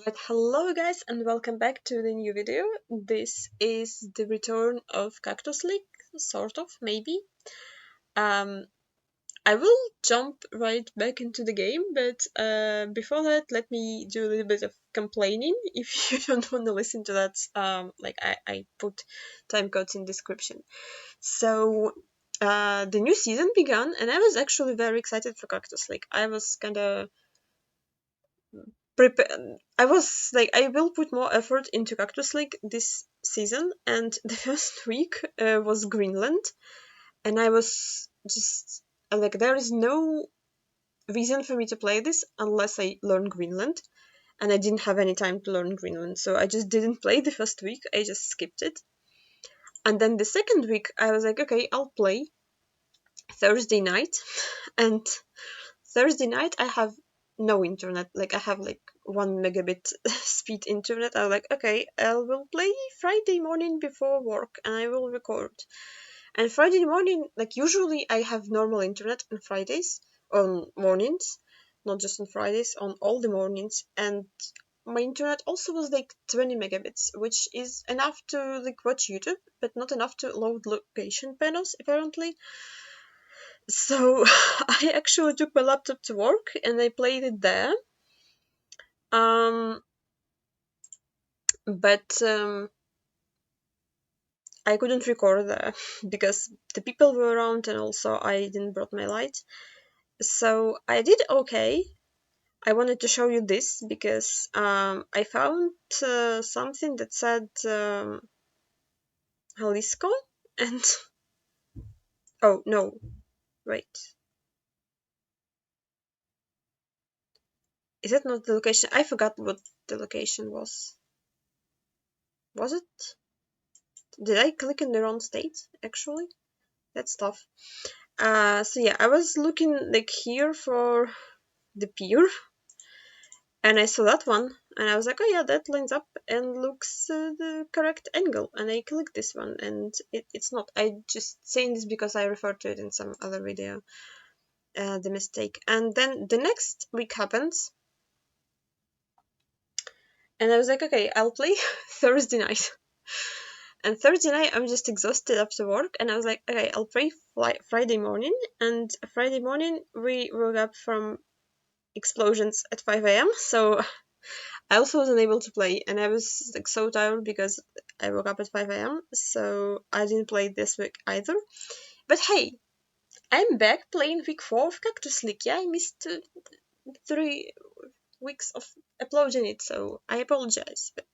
But hello guys and welcome back to the new video. This is the return of Cactus League, sort of, maybe. Um, I will jump right back into the game, but before that, let me do a little bit of complaining. If you don't want to listen to that, I put time codes in description. So, the new season began, and I was actually very excited for Cactus League. I was kind of I was like, I will put more effort into Cactus League this season, and the first week was Greenland, and I was just like, there is no reason for me to play this unless I learn Greenland, and I didn't have any time to learn Greenland, so I just didn't play the first week, I just skipped it. And then the second week, I was like, okay, I'll play Thursday night, and Thursday night I have no internet. Like I have like 1 megabit speed internet. I was like, okay, I will play Friday morning before work and I will record. And Friday morning, like usually I have normal internet on Fridays, on mornings, not just on Fridays, on all the mornings. And my internet also was like 20 megabits, which is enough to like watch YouTube, but not enough to load location panels apparently. So I actually took my laptop to work and I played it there. Um, but I couldn't record there because the people were around and also I didn't brought my light. So I did okay. I wanted to show you this because I found something that said Jalisco and oh no, wait. Is that not the location? I forgot what the location was. Was it? Did I click in the wrong state actually? That's tough. So yeah, I was looking like here for the pier, and I saw that one, and I was like, oh yeah, that lines up and looks the correct angle, and I clicked this one, and it's not. I just saying this because I referred to it in some other video, the mistake. And then the next week happens, and I was like, okay, I'll play Thursday night. And Thursday night, I'm just exhausted after work, and I was like, okay, I'll play Friday morning. And Friday morning, we woke up from explosions at 5 a.m. So I also wasn't able to play, and I was like so tired because I woke up at 5 a.m. So I didn't play this week either. But hey, I'm back playing week 4 of Cactus League. Yeah, I missed 3 weeks of uploading it, so I apologize. But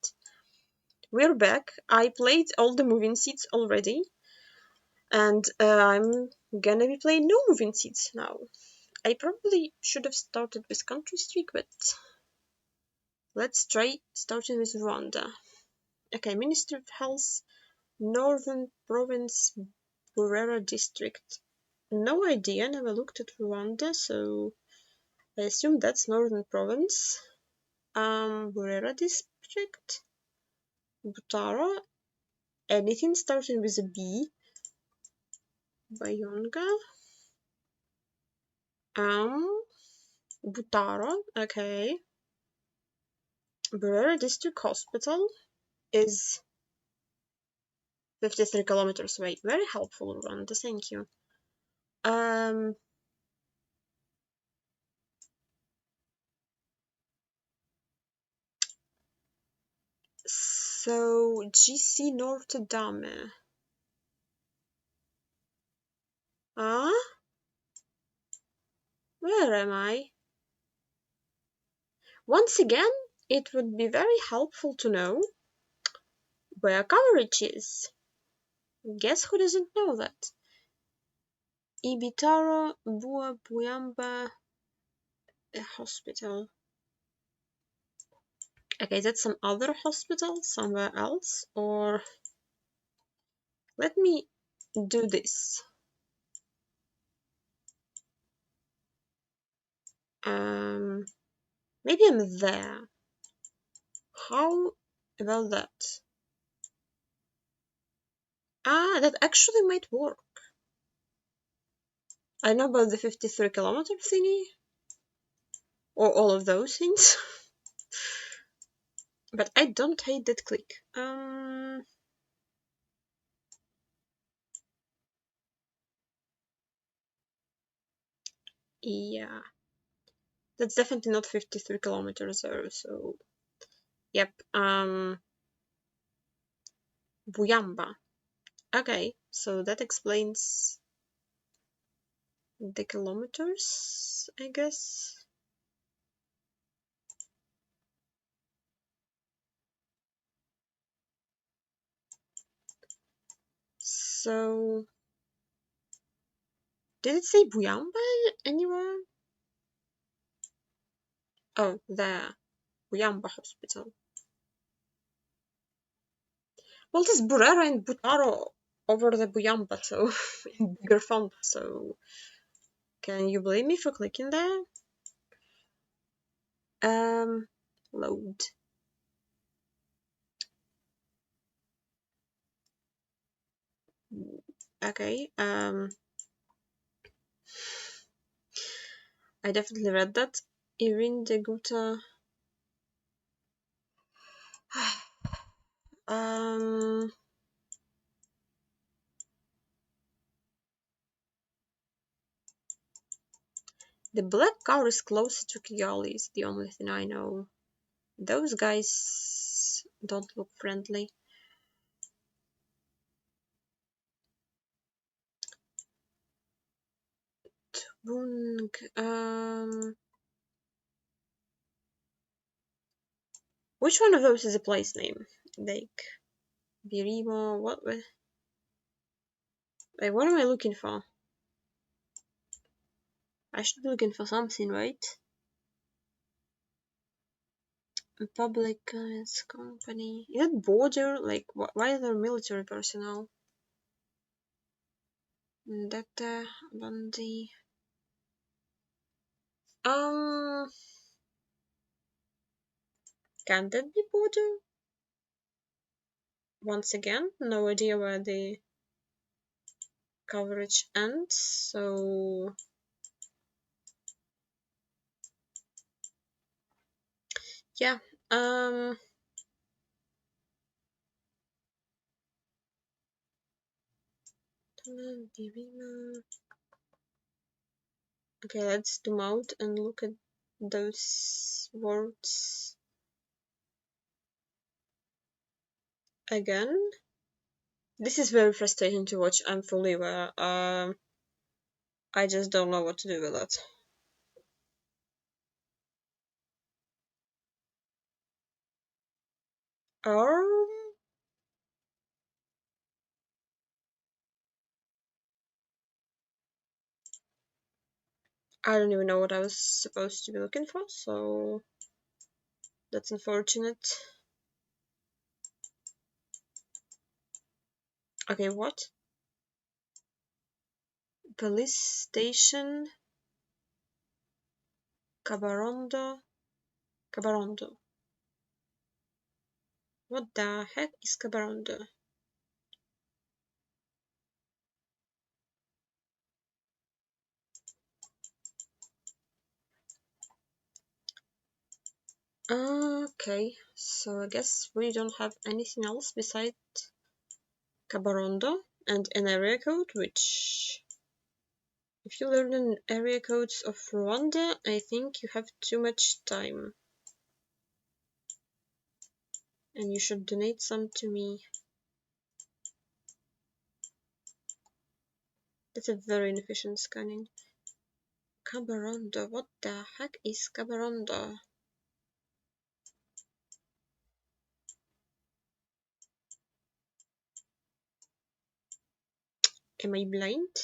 we're back. I played all the moving seats already, and I'm gonna be playing no moving seats now. I probably should have started with Country Streak, but let's try starting with Rwanda. Okay, Ministry of Health, Northern Province, Burera District. No idea, never looked at Rwanda, so I assume that's Northern Province. Burera District, Butara, anything starting with a B. Bayonga. Butara, okay. Burera District Hospital is 53 kilometers away. Very helpful, Rwanda, thank you. So GC Notre Dame. Where am I? Once again, it would be very helpful to know where coverage is. Guess who doesn't know that? Ibitaro Bua Buyamba Hospital. Okay, that's some other hospital somewhere else, or let me do this. Maybe I'm there. How about that? That actually might work. I know about the 53 kilometer thingy, or all of those things. But I don't hate that click. Yeah. That's definitely not 53 kilometers there, so yep. Buyamba. Okay, so that explains the kilometers, I guess. So did it say Buyamba anywhere? Oh, there. Buyamba Hospital. Well, there's Burera and Butaro over the Buyamba, so in bigger font, so can you blame me for clicking there? Load. Okay, I definitely read that. Irin de Guta. um, the black car is closer to Kigali, is the only thing I know. Those guys don't look friendly. Tbung, which one of those is a place name? Like Birimo, what? Like, what am I looking for? I should be looking for something, right? A public company. Is it border? Like, why are there military personnel? Data, Bundy. Um, can that be border? Once again, no idea where the coverage ends, so yeah. Okay, let's zoom out and look at those words again. This is very frustrating to watch, I'm fully aware. I just don't know what to do with it. Um, I don't even know what I was supposed to be looking for, so that's unfortunate. Okay, what? Police station Kabarondo. Kabarondo. What the heck is Kabarondo? Okay, so I guess we don't have anything else besides Kabarondo and an area code, which if you learn an area codes of Rwanda, I think you have too much time. And you should donate some to me. That's a very inefficient scanning. Kabarondo, what the heck is Kabarondo? Am I blind?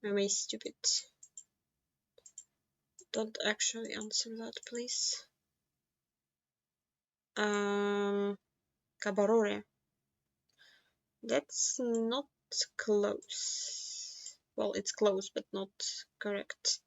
Am I stupid? Don't actually answer that, please. Kabarore. That's not close. Well, it's close, but not correct.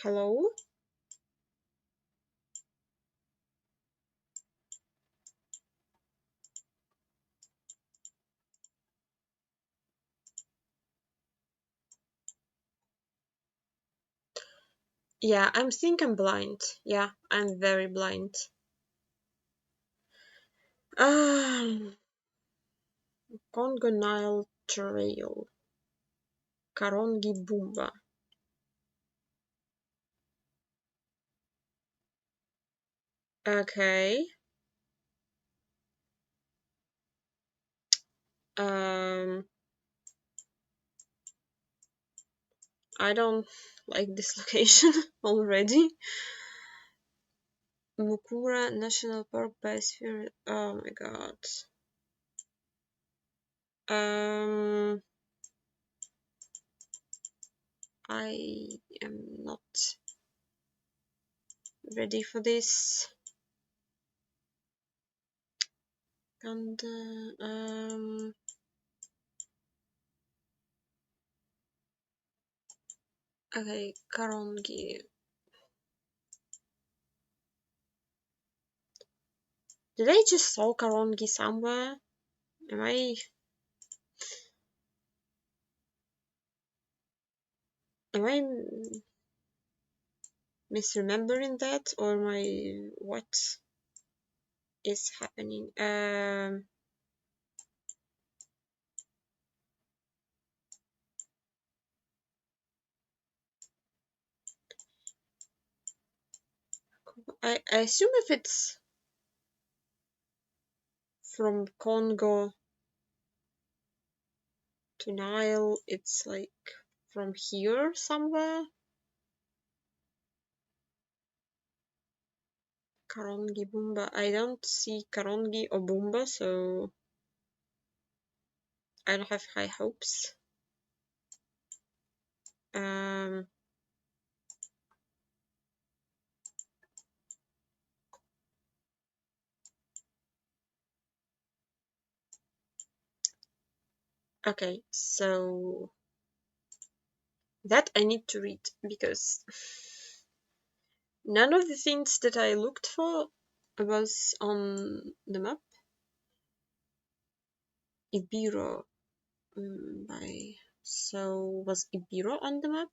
Hello? Yeah, I'm blind. Yeah, I'm very blind. Um, Congo Nile Trail. Karongi Bumba. Okay. Um, I don't like this location already. Mukura National Park Biosphere. Oh my god. Um, I am not ready for this. And okay, Karongi. Did I just saw Karongi somewhere? Am I misremembering that, or what is happening? I assume if it's from Congo to Nile, it's like from here somewhere. Karongi Bumba. I don't see Karongi or Bumba, so I don't have high hopes. Um, okay, so that I need to read because none of the things that I looked for was on the map. Ibiro by so was Ibiro on the map?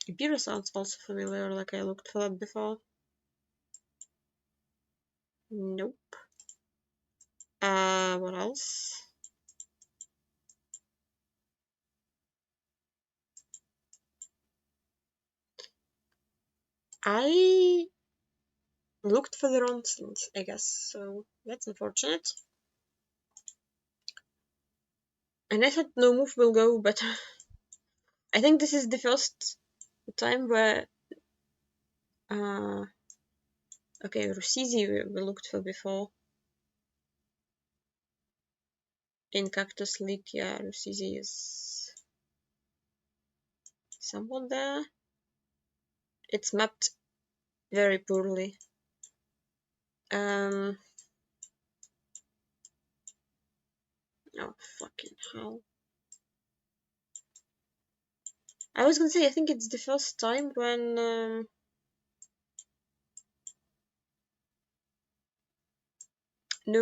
Ibiro sounds also familiar, like I looked for that before. Nope. What else? I looked for the wrong things, I guess, so that's unfortunate. And I thought no move will go, but I think this is the first time where okay, Rusizi we looked for before. In Cactus League, yeah, Rusizi is somewhat there. It's mapped very poorly. Oh fucking hell. I was gonna say, I think it's the first time when no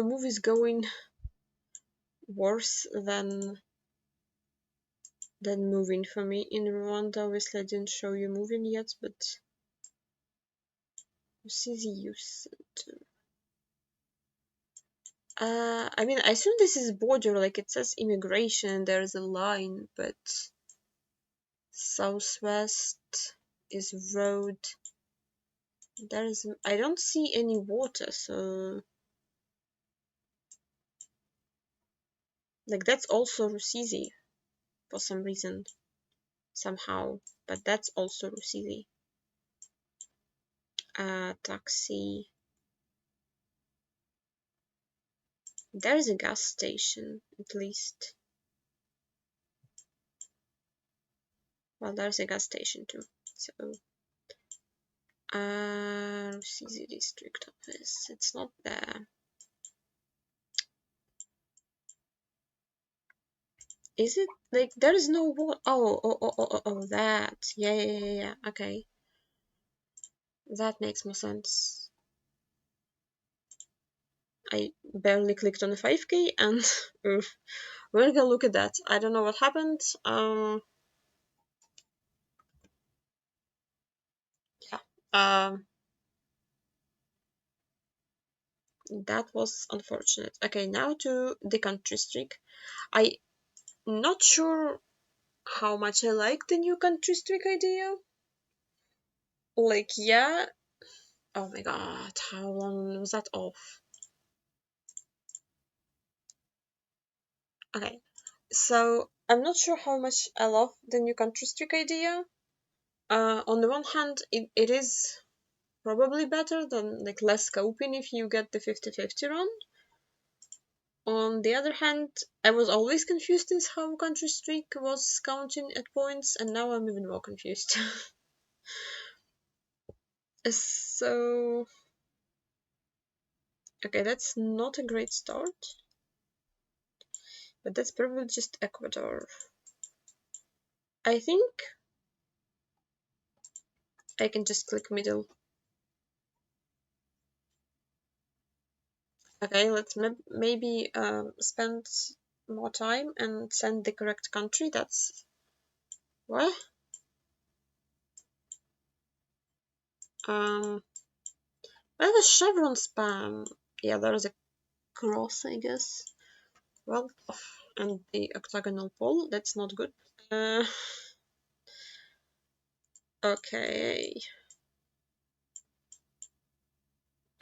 move is going worse than moving for me. In Rwanda, obviously I didn't show you moving yet, but Rusizi used to. I mean, I assume this is border, like it says immigration, there's a line, but southwest is road. I don't see any water, so like that's also Rusizi for some reason, somehow, but that's also Rusizi. Taxi. There is a gas station, at least. Well, there's a gas station too, so Rusizi district office, it's not there. Is it like there is no water? Oh, that. Yeah. Okay, that makes more sense. I barely clicked on the 5K and we're gonna look at that. I don't know what happened. Um, that was unfortunate. Okay, now to the country streak. I'm not sure how much I like the new country streak idea. Like, yeah. Oh my god, how long was that off? Okay, so I'm not sure how much I love the new country streak idea. On the one hand, it is probably better than like less scoping if you get the 50-50 run. On the other hand, I was always confused in how country streak was counting at points, and now I'm even more confused. So, okay, that's not a great start, but that's probably just Ecuador. I think I can just click middle. Okay, let's maybe spend more time and send the correct country. That's what? Well, the chevron spam. Yeah, there's a cross, I guess. Well, and the octagonal pole. That's not good. Uh, okay.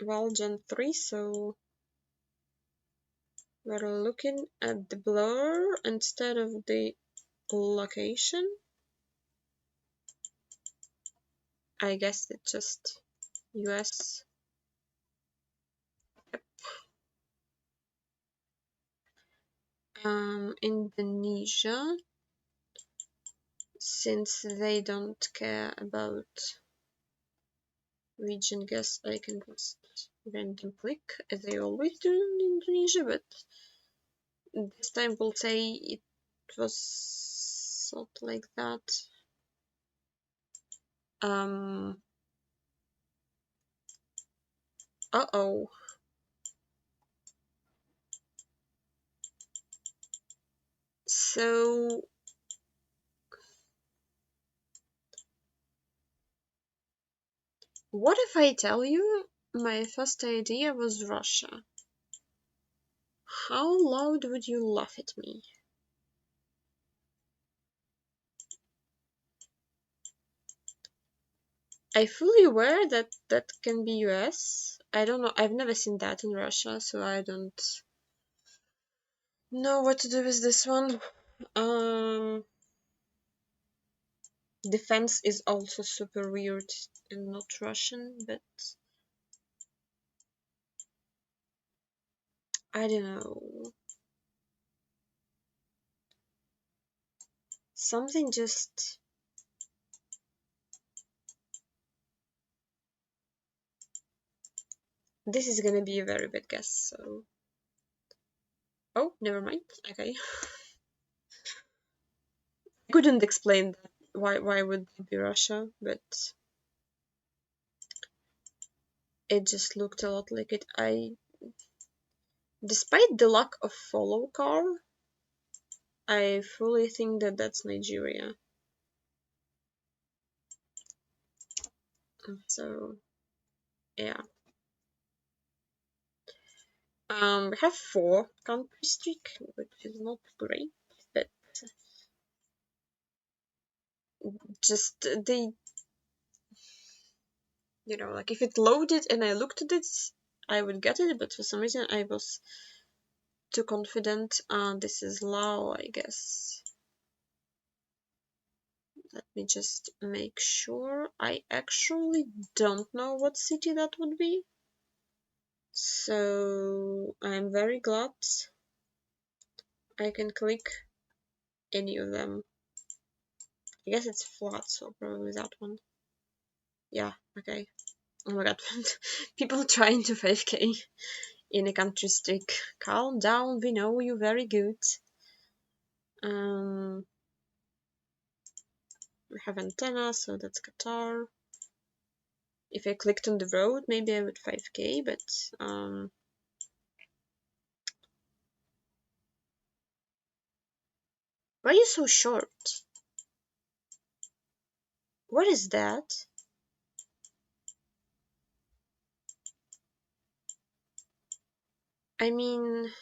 Well, Gen 3, so we're looking at the blur instead of the location. I guess it's just US. Indonesia, since they don't care about region guess, I can just random click as I always do in Indonesia, but this time we'll say it was sort like that. Uh-oh. So what if I tell you my first idea was Russia? How loud would you laugh at me? I fully aware that that can be US. I don't know. I've never seen that in Russia, so I don't know what to do with this one. Defense is also super weird and not Russian, but I don't know. Something just. This is gonna be a very bad guess, so. Oh, never mind. Okay. I couldn't explain that. Why would it be Russia? But it just looked a lot like it. Despite the lack of follow car, I fully think that that's Nigeria. So, yeah. We have 4 country streak, which is not great, but just the, like if it loaded and I looked at it, I would get it, but for some reason I was too confident. This is Lao, I guess. Let me just make sure. I actually don't know what city that would be. So I'm very glad I can click any of them. I guess it's flat, so probably that one. Yeah, okay. Oh my god. People trying to 5k in a country streak. Calm down, we know you very good. We have antenna, so that's Qatar. If I clicked on the road, maybe I would 5k, but why are you so short? What is that? I mean,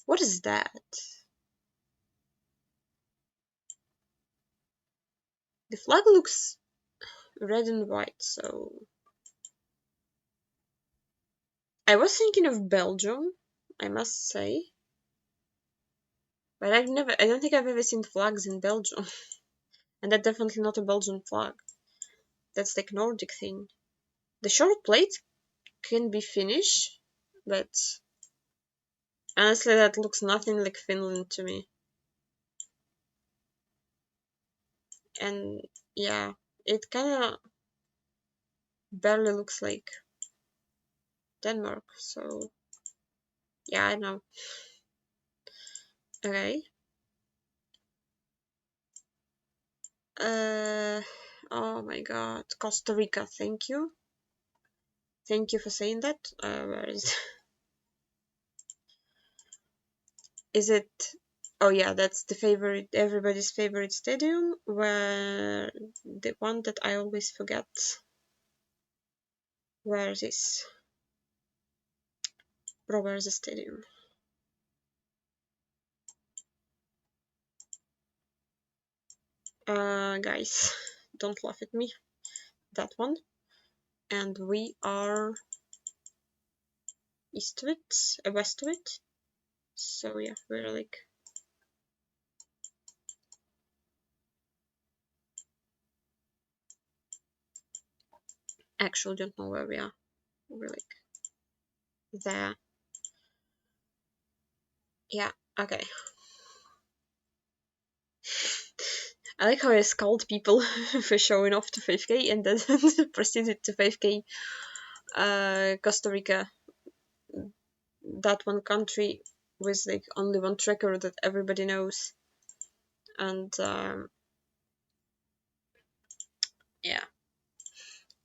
what is that? The flag looks red and white, so I was thinking of Belgium, I must say. But I don't think I've ever seen flags in Belgium. And that's definitely not a Belgian flag. That's like Nordic thing. The short plate can be Finnish, but honestly that looks nothing like Finland to me. And yeah, it kinda barely looks like Denmark, so yeah, I know. Okay. Oh my god, Costa Rica, thank you. Thank you for saying that. Where is is it? Oh yeah, that's the favorite, everybody's favorite stadium, where the one that I always forget. Where is this? Bro, where's the stadium? Guys, don't laugh at me. That one. And we are east of it, west of it. So yeah, we're like actually don't know where we are. We're like there. Yeah, okay. I like how I scold people for showing off to 5k and then proceeded to 5k Costa Rica, that one country with like only one tracker that everybody knows. And yeah.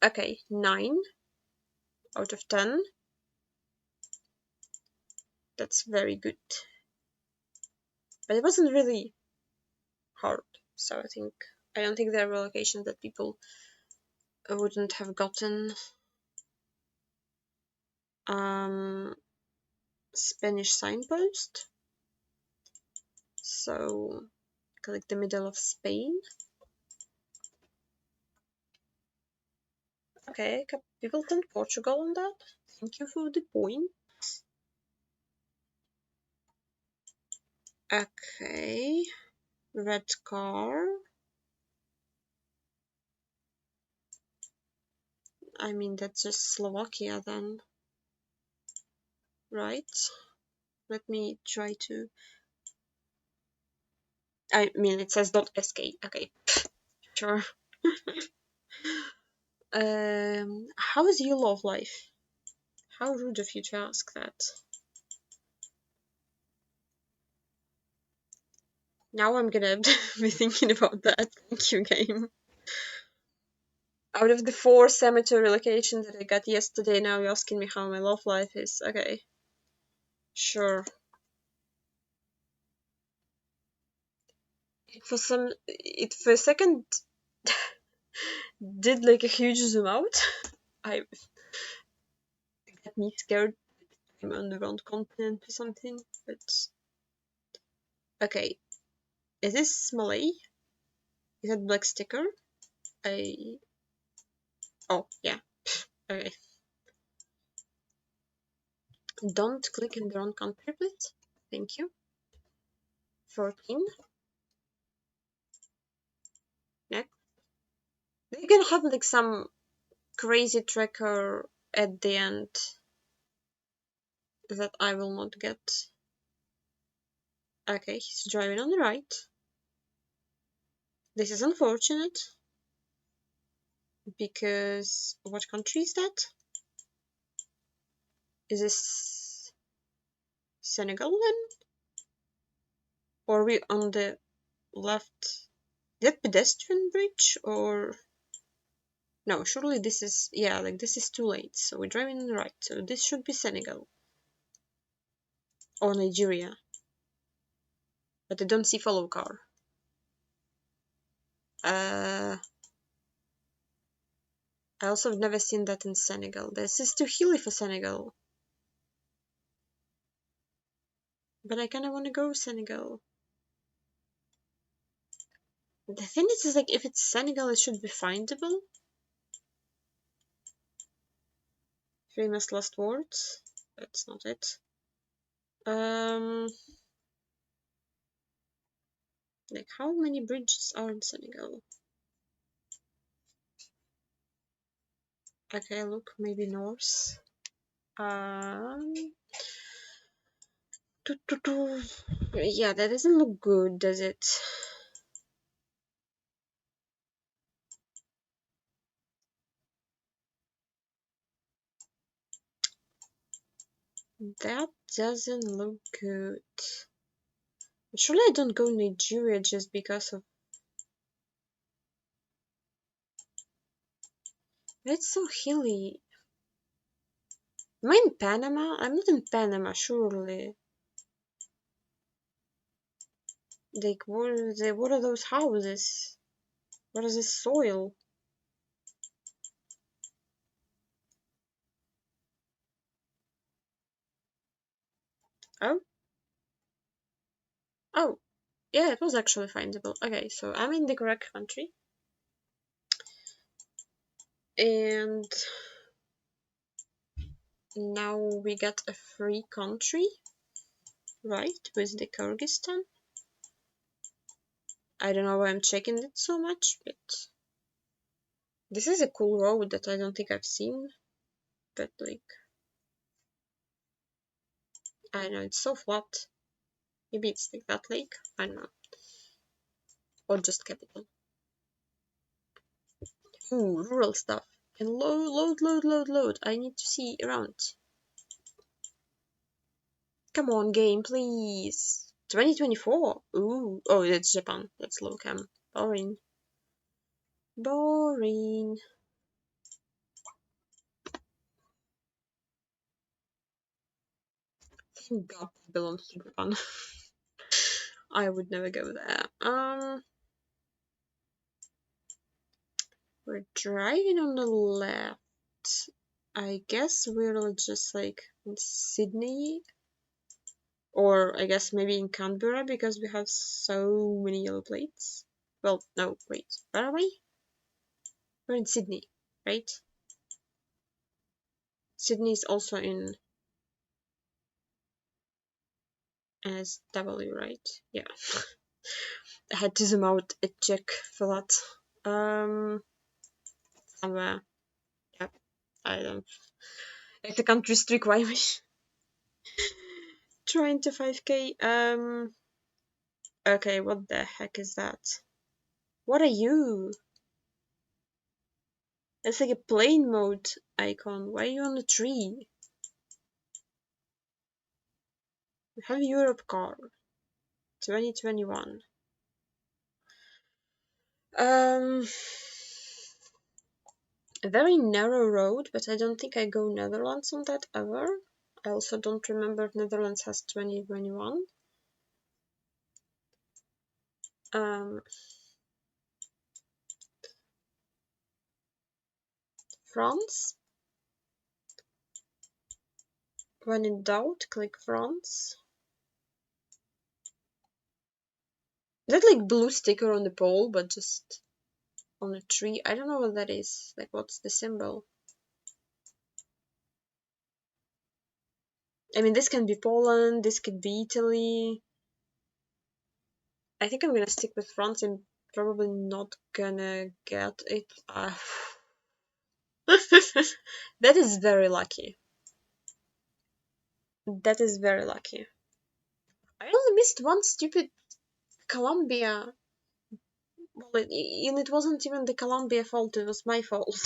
Okay, 9 out of 10. That's very good. But it wasn't really hard. So I don't think there were locations that people wouldn't have gotten. Spanish signpost. So like the middle of Spain. Okay, people can Portugal on that. Thank you for the point. Okay, red car. I mean, that's just Slovakia then, right? Let me try to. I mean, it says .sk. Okay, sure. How is your love life? How rude of you to ask that. Now I'm gonna be thinking about that. Thank you, game. Out of the 4 cemetery locations that I got yesterday, now you're asking me how my love life is. Okay. Sure. It for a second did like a huge zoom out. I got me scared I'm on the wrong continent or something, but okay. Is this Malay? Is that black sticker? Oh yeah. Okay. Don't click in the wrong country, please. Thank you. 14. Next. They're gonna have like some crazy tracker at the end that I will not get. Okay, he's driving on the right. This is unfortunate. Because what country is that? Is this Senegal then? Or are we on the left? Is that pedestrian bridge or no? Surely this is, yeah, like this is too late. So we're driving on the right. So this should be Senegal or Nigeria. But I don't see follow car. I also have never seen that in Senegal. This is too hilly for Senegal. But I kinda wanna go Senegal. The thing is like, if it's Senegal, it should be findable. Famous last words. That's not it. Like, how many bridges are in Senegal? Okay, look, maybe north. Yeah, that doesn't look good, does it? That doesn't look good. Surely I don't go Nigeria just because of... It's so hilly. Am I in Panama? I'm not in Panama, surely. Like, what are those houses? What is this soil? Oh? Oh, yeah, it was actually findable. Okay, so I'm in the correct country. And now we get a free country, right? With the Kyrgyzstan. I don't know why I'm checking it so much, but this is a cool road that I don't think I've seen. But like, I don't know, it's so flat. Maybe it's like that lake. I don't know. Or just capital. Ooh, rural stuff. And load. I need to see around. Come on, game, please. 2024. Ooh. Oh, that's Japan. That's low cam. Boring. Boring. Thank God it belongs to Japan. I would never go there. We're driving on the left. I guess we're just like in Sydney. Or I guess maybe in Canberra because we have so many yellow plates. Well, no, wait. Where are we? We're in Sydney, right? Sydney is also in SW, right? Yeah. I had to zoom out and check for that. Somewhere. Yep. I don't. If the can't restrict, why am I trying to 5k? Okay, what the heck is that? What are you? It's like a plane mode icon. Why are you on the tree? We have Europe car. 2021. A very narrow road, but I don't think I go Netherlands on that ever. I also don't remember if Netherlands has 2021. France. When in doubt, click France. Is that like blue sticker on the pole, but just on a tree? I don't know what that is. Like, what's the symbol? I mean, this can be Poland, this could be Italy. I think I'm gonna stick with France. I'm probably not gonna get it. That is very lucky. That is very lucky. I only missed one stupid Columbia. Well, it wasn't even the Columbia fault, it was my fault.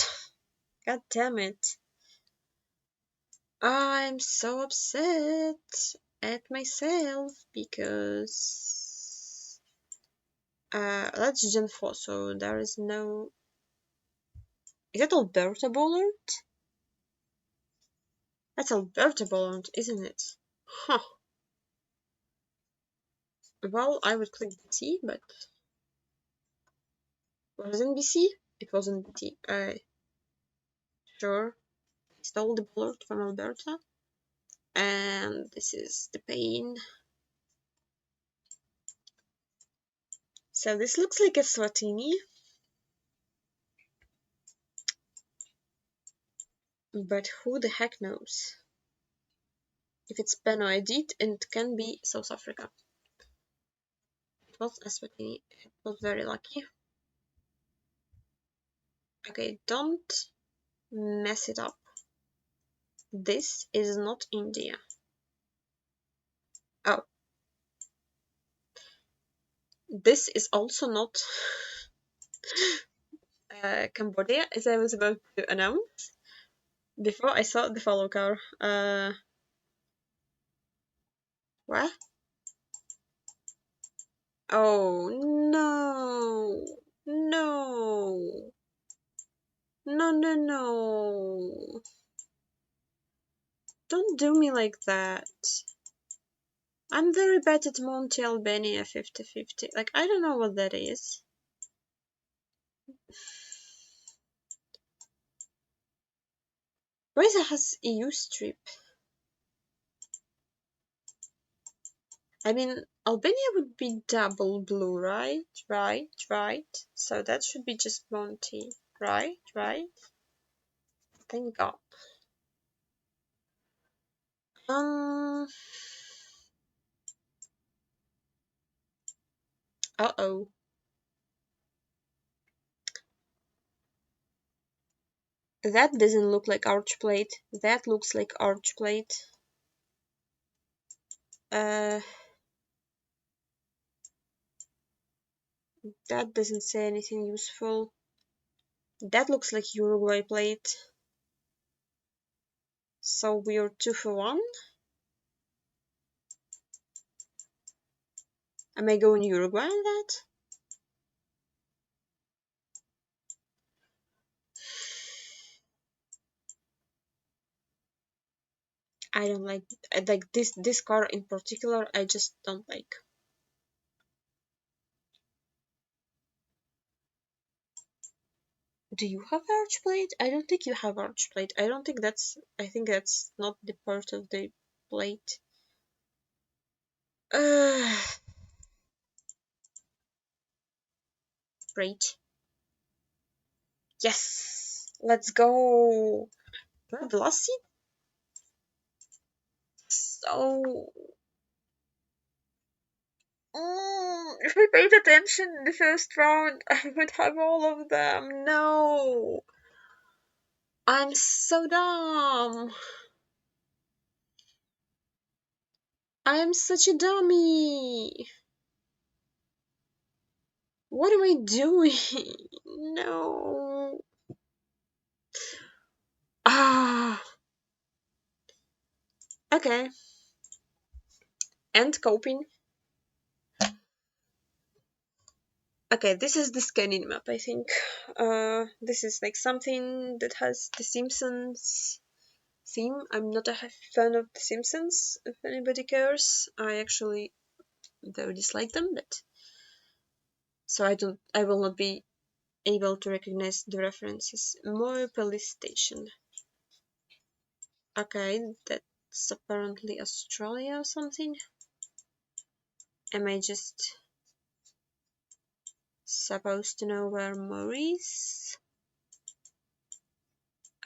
God damn it. I'm so upset at myself because that's Gen 4, so there is no... Is that Alberta Bollard? That's Alberta Bollard, isn't it? Huh. Well, I would click BT, but... Was it in BC? It was in BT. Sure. I stole the Bollard from Alberta. And this is the pain. So this looks like a Swatini. But who the heck knows? If it's Benoit, it can be South Africa. It was Eswatini. It was very lucky. Okay, don't mess it up. This is not India. Oh. This is also not Cambodia, as I was about to announce before I saw the follow car. What? Oh, no. No. No, no, no. Don't do me like that. I'm very bad at Monte Albania 50-50. Like, I don't know what that is. Why has EU strip? I mean, Albania would be double blue, right? Right. So that should be just Monte, right? Thank God. Uh-oh. That doesn't look like arch plate. That looks like arch plate. That doesn't say anything useful. That looks like Uruguay plate. So we're 2 for 1. Am I going Uruguay on that? I don't like this car in particular. I just don't like. Do you have arch plate? I don't think you have arch plate. I don't think that's. I think that's not the part of the plate. Great. Yes. Let's go. Do I have velocity? So. If I paid attention in the first round, I would have all of them. No. I'm so dumb. I'm such a dummy. What am I doing? No. Ah. Okay. And coping. Okay, this is the scanning map, I think. This is like something that has the Simpsons theme. I'm not a fan of the Simpsons, if anybody cares. I actually very dislike them, but so I will not be able to recognize the references. More police station. Okay, that's apparently Australia or something. Am I just supposed to know where more is?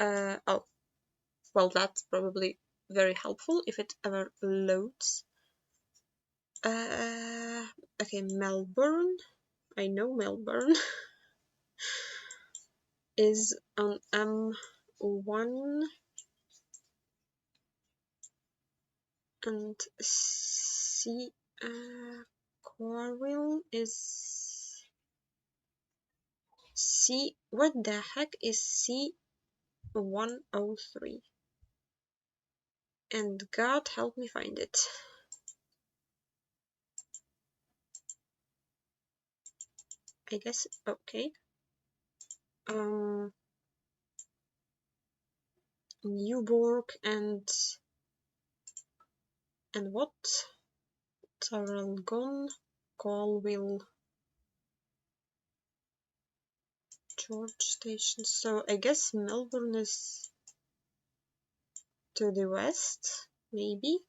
Oh, well, that's probably very helpful if it ever loads. Okay, Melbourne. I know Melbourne is on M1 and C. Corwil is C. What the heck is C103? And God help me find it. I guess okay. Newborg and what? Tarragone, Colville, George Station. So I guess Melbourne is to the west, maybe.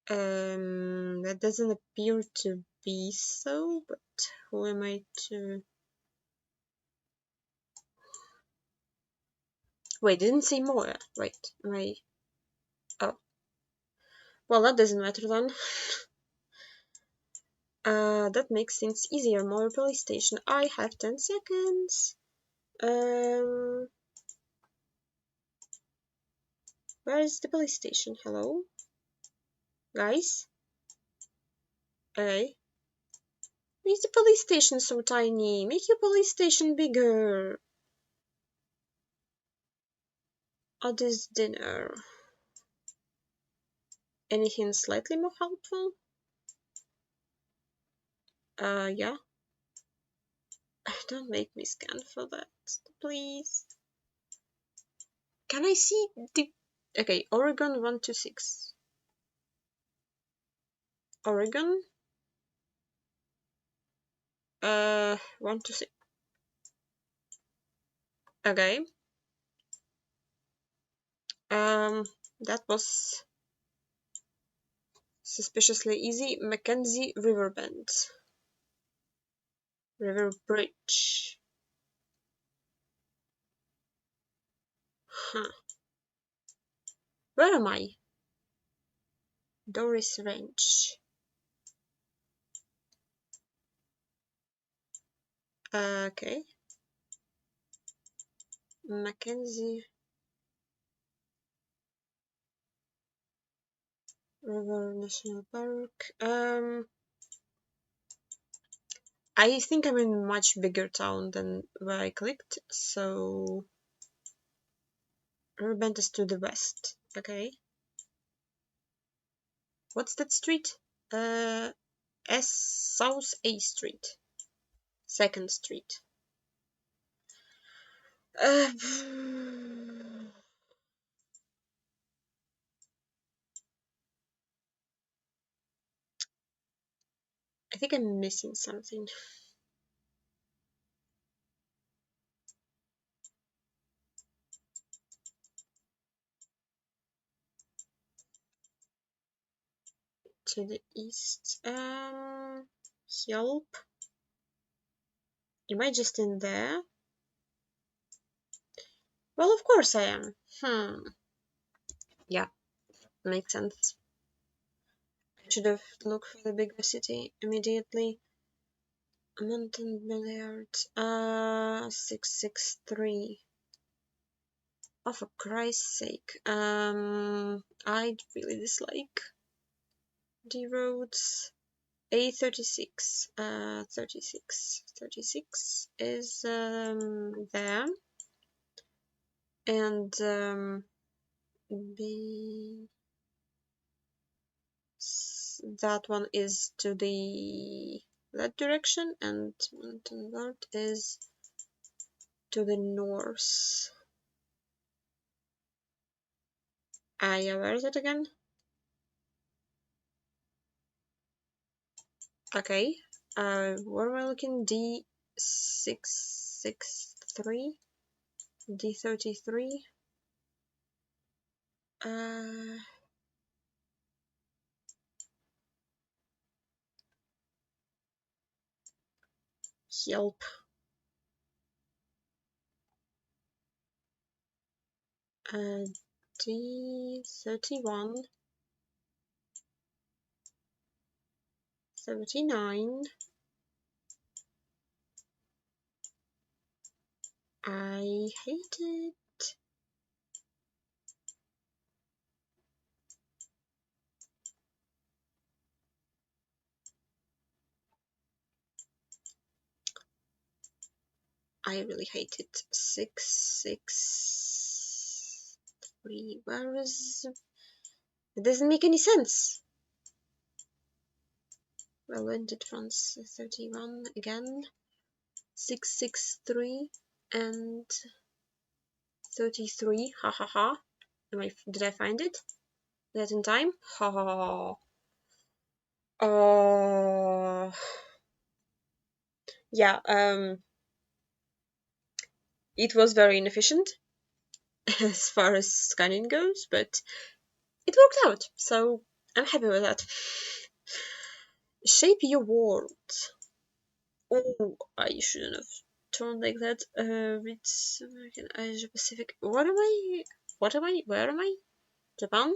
That doesn't appear to be so, but who am I to... Wait, didn't say more. Wait, am I... Oh. Well, that doesn't matter then. That makes things easier. More police station. I have 10 seconds. Where is the police station? Hello? Guys? Hey? Why is the police station so tiny? Make your police station bigger. What is dinner? Anything slightly more helpful? Yeah. Don't make me scan for that, please. Can I see the... Okay, Oregon 126. Oregon? 126. Okay. That was suspiciously easy. Mackenzie River Bend. River Bridge. Huh. Where am I? Doris Ranch. Okay. Mackenzie River National Park. I think I'm in a much bigger town than where I clicked, so Riverbend is to the west. Okay. What's that street? South A Street. 2nd Street. I think I'm missing something. To the east. Help. Am I just in there? Well, of course I am. Yeah, makes sense. I should have looked for the bigger city immediately. Mountain Billiard. 663. Oh, for Christ's sake. I'd really dislike the roads. A36. 36 is there. And B... that one is to the that direction, and Mountain Bird is to the north. Yeah, where is it again? Okay. Where am I looking? D663? D33? Help. D31. 79. I hate it. I really hate it. 663. Where is... It doesn't make any sense. Well, when did France 31 again? 663 and 33. Ha ha ha. Did I find it? That in time? Ha ha ha. Oh. Yeah, it was very inefficient as far as scanning goes, but it worked out. So I'm happy with that. Shape your world. Oh, I shouldn't have turned like that. It's American, Asia Pacific. What am I? What am I? Where am I? Japan?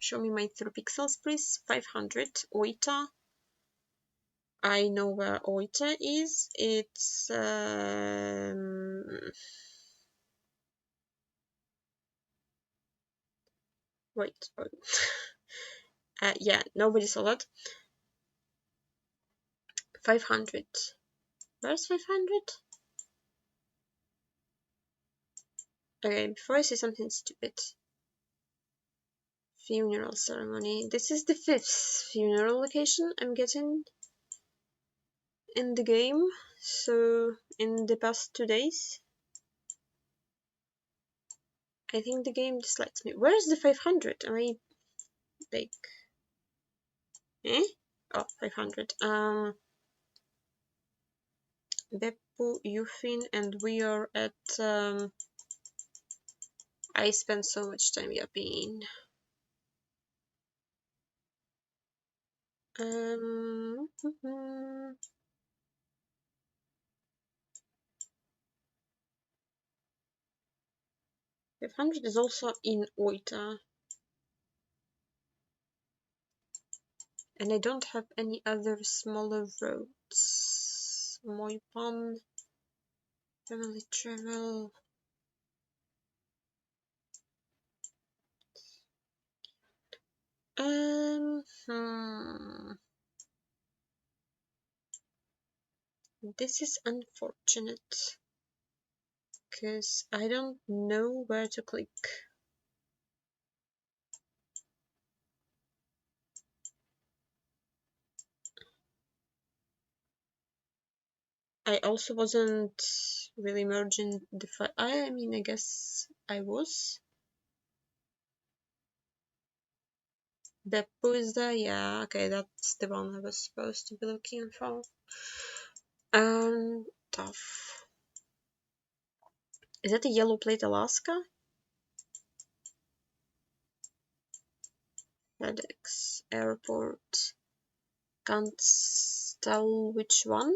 Show me my 3 pixels, please. 500. Oita. I know where Oita is. It's wait. Yeah, nobody saw that. 500. Where's 500? Okay, before I say something stupid. Funeral ceremony. This is the 5th funeral location I'm getting in the game. So, in the past 2 days. I think the game dislikes me. Where's the 500? Am I like... Eh? Oh, 500. Beppu, Yufin, and we are at... I spent so much time yapping. 500 is also in Oita. And I don't have any other smaller roads. Moipan, family travel. This is unfortunate because I don't know where to click. I also wasn't really merging the file. I mean, I guess I was. Beppu is there? Yeah, okay, that's the one I was supposed to be looking for. Tough. Is that a yellow plate Alaska? FedEx, airport. Can't tell which one.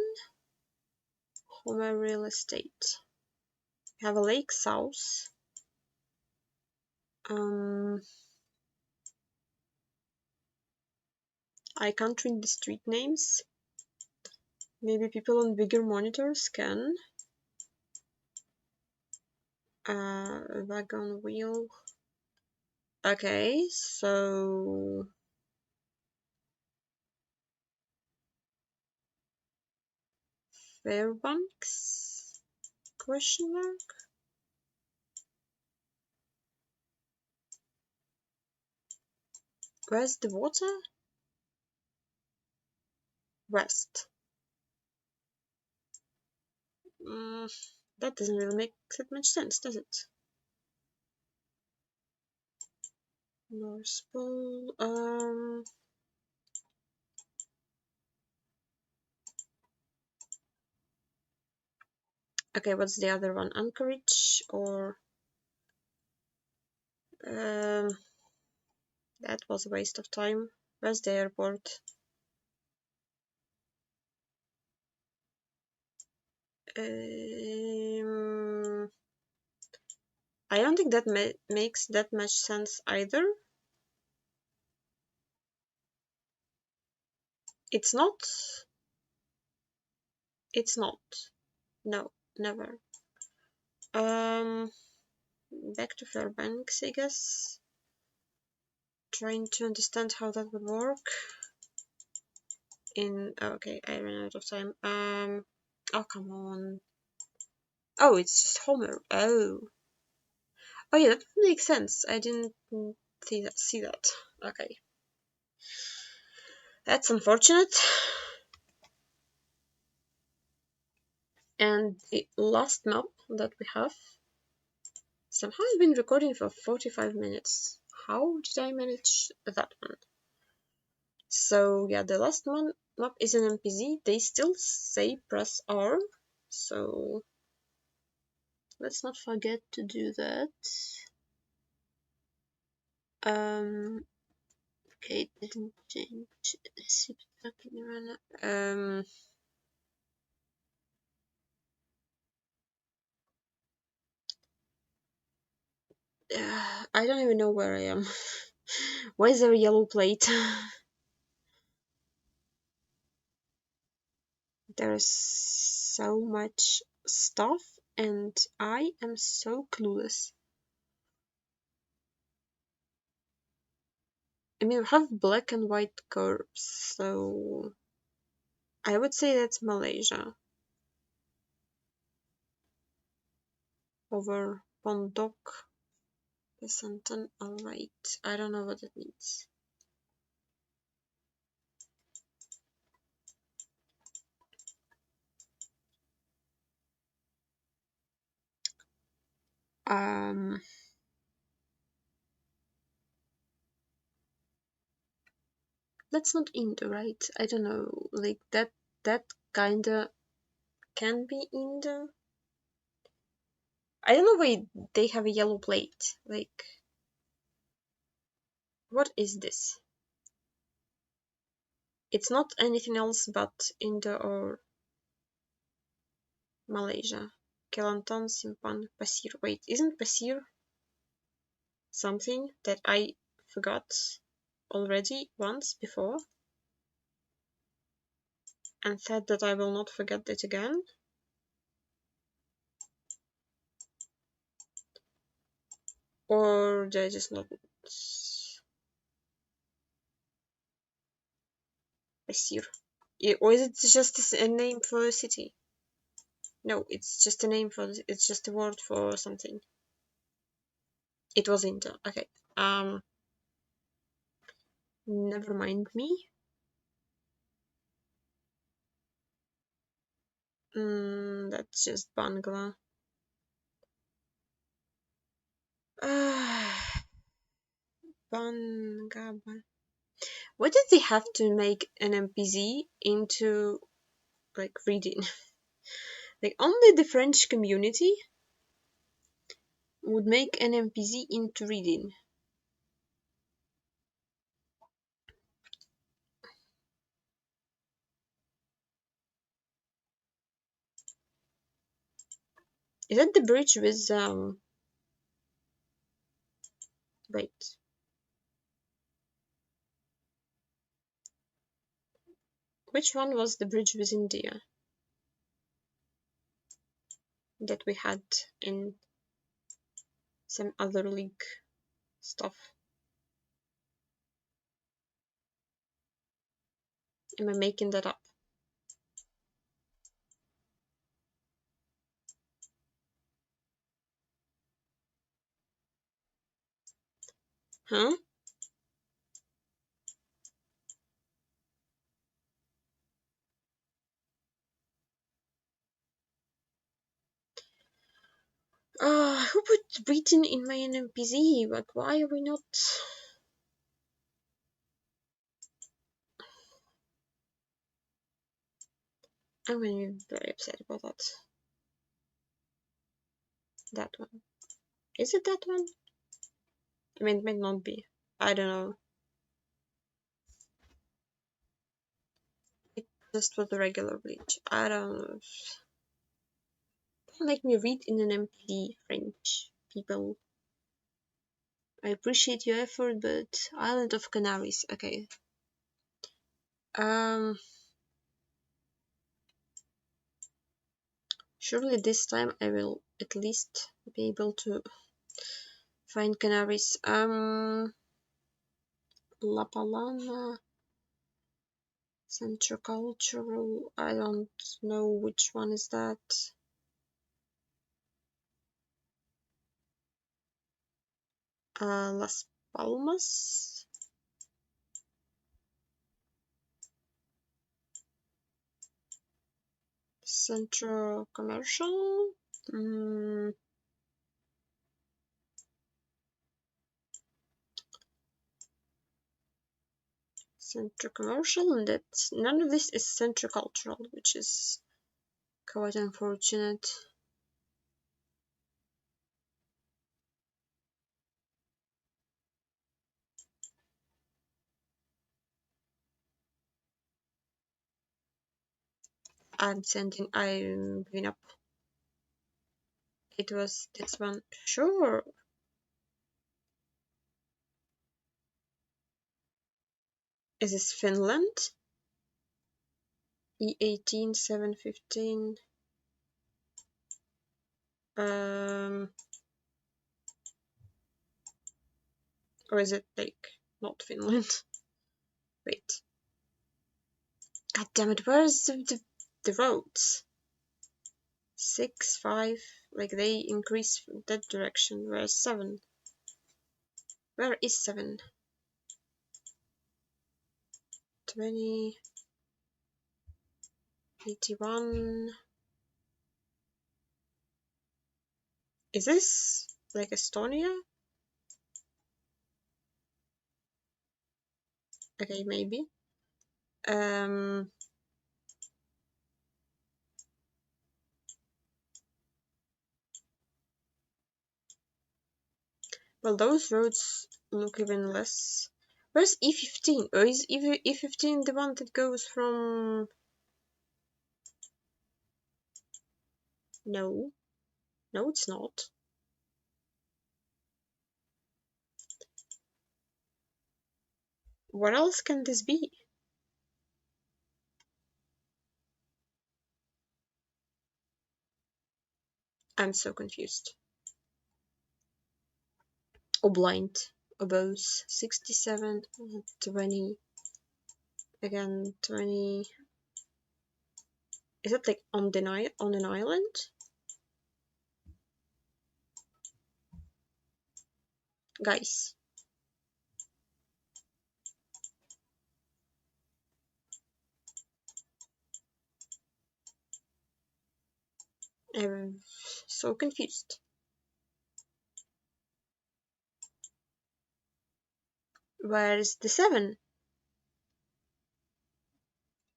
Homer Real Estate. Have a lake south. I can't read the street names. Maybe people on bigger monitors can. Wagon wheel. Okay, so Fairbanks? Question mark? Where's the water? West. That doesn't really make that much sense, does it? North Pole. Okay, what's the other one? Anchorage or that was a waste of time. Where's the airport? I don't think that makes that much sense either. It's not. It's not. No, never. Back to Fairbanks, I guess. Trying to understand how that would work. Okay, I ran out of time. Oh, come on. Oh, it's just Homer. Oh, yeah, that makes sense. I didn't see that. Okay, that's unfortunate. And the last map that we have somehow has been recording for 45 minutes. How did I manage that one? So yeah, the last one map is an NPZ. They still say press R, so let's not forget to do that. Okay, it didn't change. I don't even know where I am. Why is there a yellow plate? There's so much stuff and I am so clueless. I mean, we have black and white curves, so I would say that's Malaysia. Over Pondok Pesanten, alright. I don't know what it means. That's not Indo, right? I don't know. Like that kinda can be Indo. I don't know why they have a yellow plate. Like, what is this? It's not anything else but Indo or Malaysia. Kelantan, Simpan, Pasir. Wait, isn't Pasir something that I forgot already once before? And said that I will not forget it again? Or did I just not... Pasir. Or is it just a name for a city? No, it's just a name for... It's just a word for something. It was Indo. Okay. Never mind me. That's just Bangla. Bangaba. Why did they have to make NMPZ into like reading? Like only the French community would make NMPZ into reading. Is that the bridge with wait. Which one was the bridge with India that we had in some other League stuff? Am I making that up? Huh? Who put Britain in my NMPZ? Like, why are we not? I'm gonna be very upset about that. That one. Is it that one? I mean, it might not be. I don't know. It just was a regular bleach. I don't know. Don't make me read in an MP French, people. I appreciate your effort, but Island of Canaries. Okay. Surely this time I will at least be able to find Canaries. La Palana, Central Cultural. I don't know which one is that. Las Palmas. Central Commercial. Central Commercial, and that's none of this is Central Cultural, which is quite unfortunate. I'm giving up. It was this one. Sure. Is this Finland? E18, 715. Or is it like not Finland? Wait. God damn it, where's the roads? 6, 5, like they increase that direction. Where's 7? Where is 7? 20, 81. Is this like Estonia? Okay, maybe. Well, those roads look even less. Where's E15? Or is E15 the one that goes from... No. No, it's not. What else can this be? I'm so confused. Blind. Obose. 67. 20. Again, 20. Is that like on an island? Guys. I'm so confused. Where's the 7?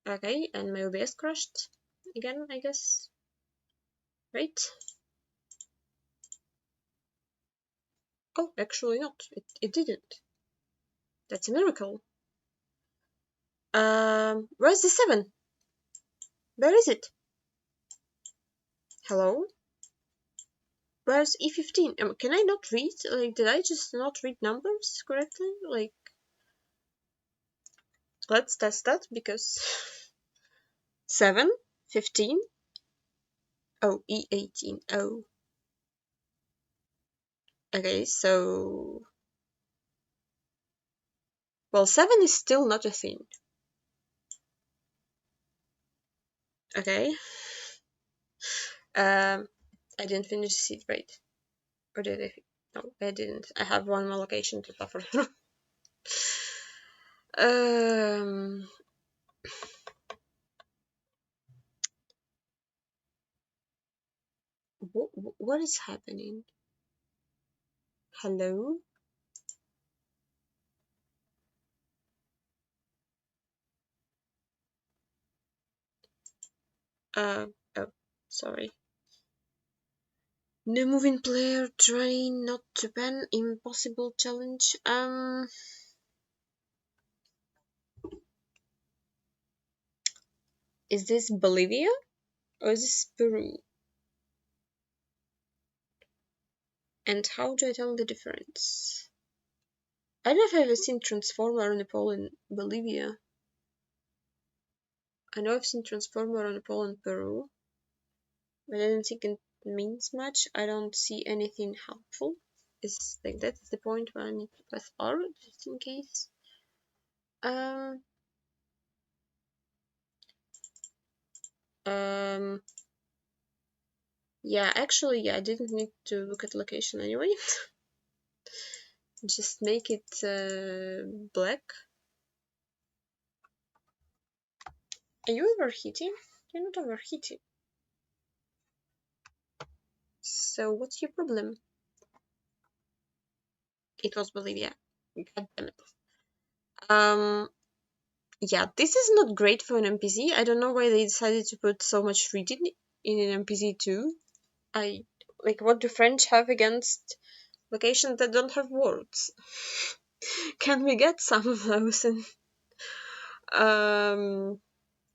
Okay, and my OBS crashed again, I guess. Right? Oh, actually not. It didn't. That's a miracle. Where's the 7? Where is it? Hello? Where's E15? Can I not read? Like, did I just not read numbers correctly? Like, let's test that because 7, 15. Oh, E18. Oh. Okay, so... Well, 7 is still not a thing. Okay. I didn't finish the seed rate. Or did I? No, I didn't. I have one more location to suffer through. What is happening? Hello? Oh, sorry. No moving player, train, not to ban, impossible challenge. Is this Bolivia? Or is this Peru? And how do I tell the difference? I don't know if I've ever seen Transformer on Nepal in Bolivia. I know I've seen Transformer on Nepal in Peru. But I don't think it means much. I don't see anything helpful. It's like that's the point where I need to press R just in case. Yeah, actually, yeah, I didn't need to look at location anyway. Just make it black. Are you overheating? You're not overheating. So what's your problem? It was Bolivia. God damn it. Yeah, this is not great for an NPC. I don't know why they decided to put so much reading in an NPC too. What do French have against locations that don't have words? Can we get some of those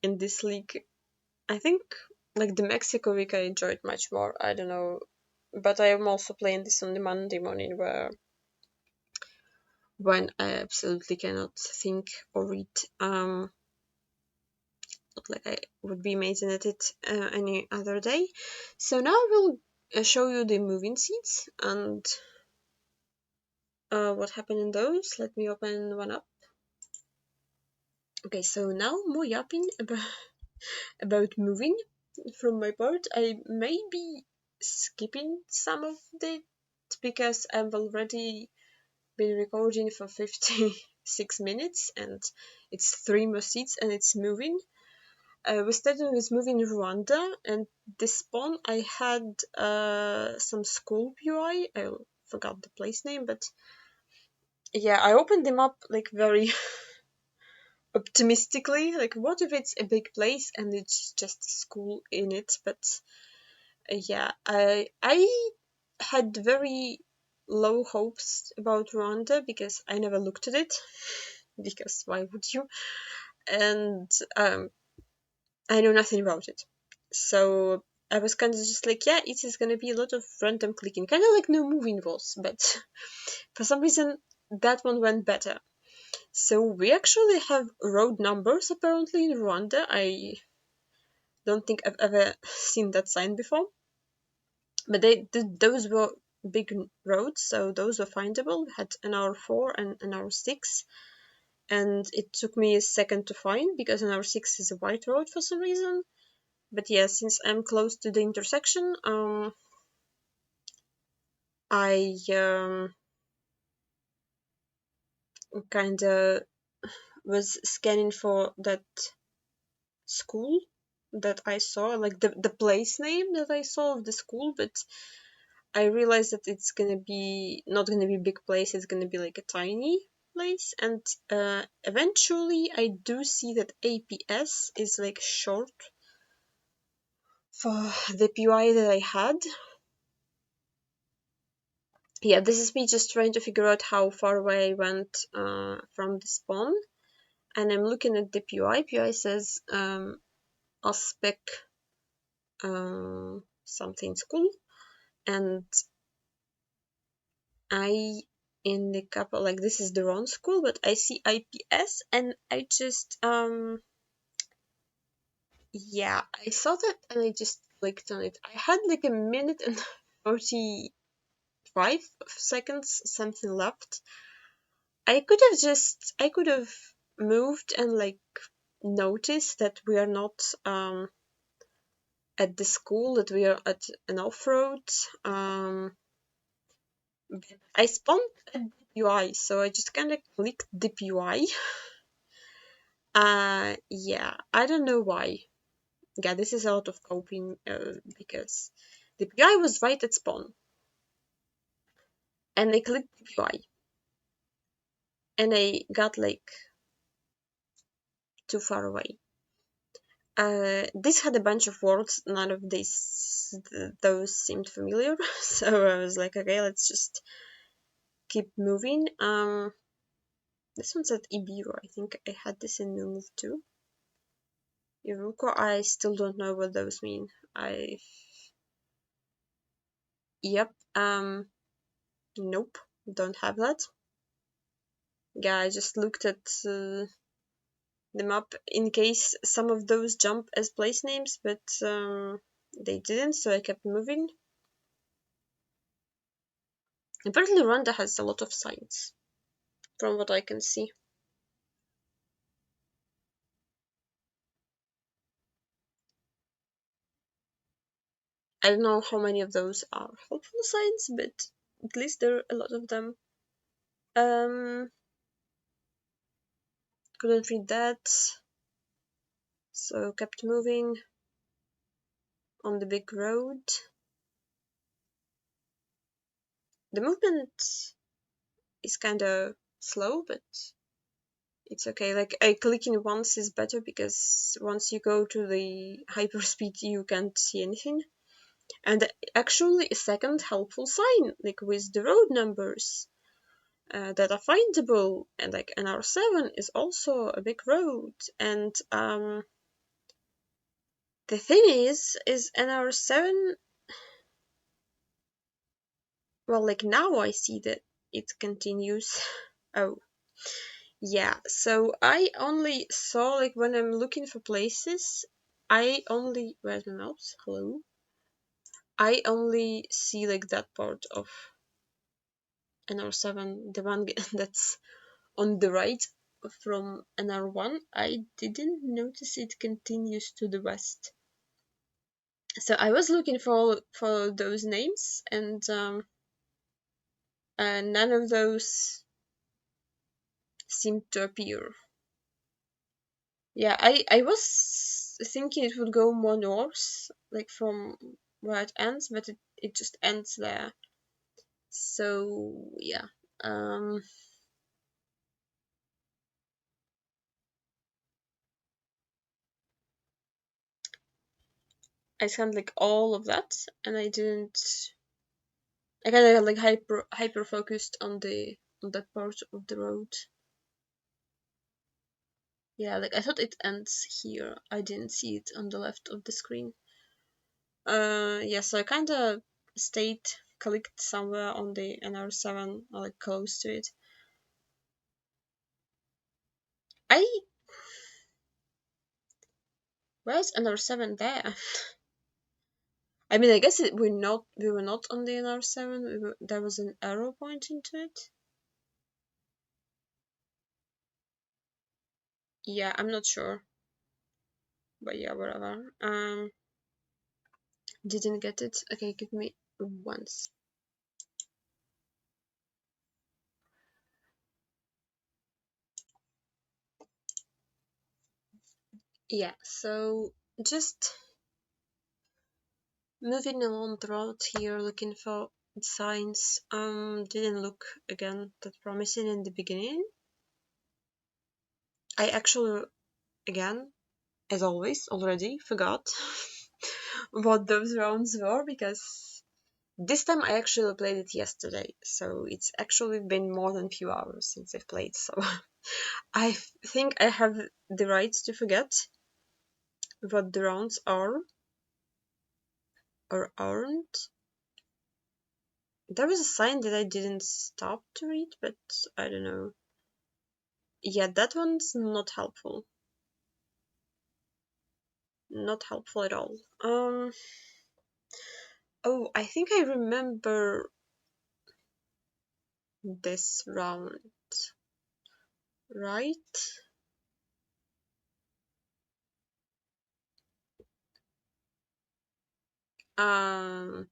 in this league? I think like the Mexico week I enjoyed much more. I don't know, but I am also playing this on the Monday morning where when I absolutely cannot think or read. Not like I would be amazing at it any other day. So now I will show you the moving seats and what happened in those. Let me open one up. Okay, so now more yapping about moving from my part. I may be skipping some of it because I've already been recording for 56 minutes and it's 3 more seats and it's moving. We started with moving Rwanda, and this spawn I had some school POI. I forgot the place name, but yeah, I opened them up like very optimistically. Like, what if it's a big place and it's just a school in it? But yeah, I had very low hopes about Rwanda because I never looked at it. Because why would you? And I know nothing about it. So I was kind of just like, yeah, it is gonna be a lot of random clicking, kind of like No Moving was, but for some reason that one went better. So we actually have road numbers apparently in Rwanda. I don't think I've ever seen that sign before, but those were big roads, so those were findable. We had an hour 4 and an hour 6, and it took me a second to find because an hour 6 is a white road for some reason. But yeah, since I'm close to the intersection, I kind of was scanning for that school that I saw, like the place name that I saw of the school, but I realized that it's gonna be not gonna be a big place, it's gonna be like a tiny place, and eventually I do see that APS is like short for the PUI that I had. Yeah, this is me just trying to figure out how far away I went from the spawn. And I'm looking at the PUI. PUI says aspec something school. And I, in the couple, like this is the wrong school, but I see IPS and I just, yeah, I saw that and I just clicked on it. I had like a minute and 45 seconds, something left. I could have moved and like noticed that we are not at the school, that we are at an off-road. I spawned at DPI, so I just kind of clicked DPI. Yeah, I don't know why. Yeah, this is a lot of coping because DPI was right at spawn. And I clicked DPI. And I got like too far away. This had a bunch of words, none of those seemed familiar, so I was like, okay, let's just keep moving. This one's at Ibiru. I think I had this in New Move too. Iruko, I still don't know what those mean. Yep, nope, don't have that. Yeah, I just looked at the map in case some of those jump as place names, but they didn't, so I kept moving. Apparently Rwanda has a lot of signs, from what I can see. I don't know how many of those are helpful signs, but at least there are a lot of them. Couldn't read that, so kept moving on the big road. The movement is kind of slow, but it's okay. Like, clicking once is better because once you go to the hyperspeed, you can't see anything. And actually, a second helpful sign, like with the road numbers that are findable, and like an R7 is also a big road, and The thing is NR7. Well, like now I see that it continues. Oh, yeah. So I only saw, like, when I'm looking for places, where's my mouse? Hello. I only see like that part of NR7, the one that's on the right from NR1. I didn't notice it continues to the west. So I was looking for those names, and none of those seemed to appear. Yeah, I was thinking it would go more north, like from where it ends, but it just ends there. So yeah. I scanned like all of that, and I didn't. I kind of like hyper focused on that part of the road. Yeah, like I thought it ends here. I didn't see it on the left of the screen. Yeah, so I kind of stayed clicked somewhere on the NR7, or like close to it. Where's NR7 there? I mean, I guess we were not on the NR7. There was an arrow pointing to it. Yeah, I'm not sure, but yeah, whatever. Didn't get it. Okay, give me once. Yeah, so just moving along the road here, looking for signs. Didn't look again that promising in the beginning. I actually, again, as always, already forgot what those rounds were, because this time I actually played it yesterday, so it's actually been more than a few hours since I've played, so I think I have the right to forget what the rounds are or aren't. There was a sign that I didn't stop to read, but I don't know. Yeah, that one's not helpful. Not helpful at all. Oh, I think I remember this round, right? Or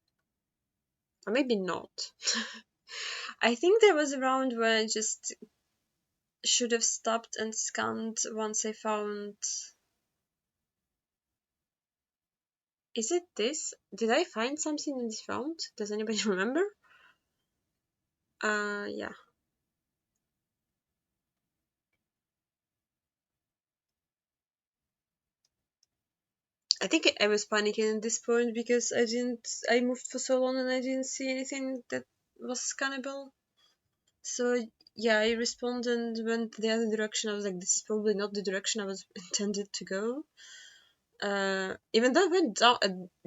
maybe not. I think there was a round where I just should have stopped and scanned once I found. Is it this? Did I find something in this round? Does anybody remember? Yeah. I think I was panicking at this point because I moved for so long and I didn't see anything that was scannable. So yeah, I responded and went the other direction. I was like, this is probably not the direction I was intended to go. Even though I went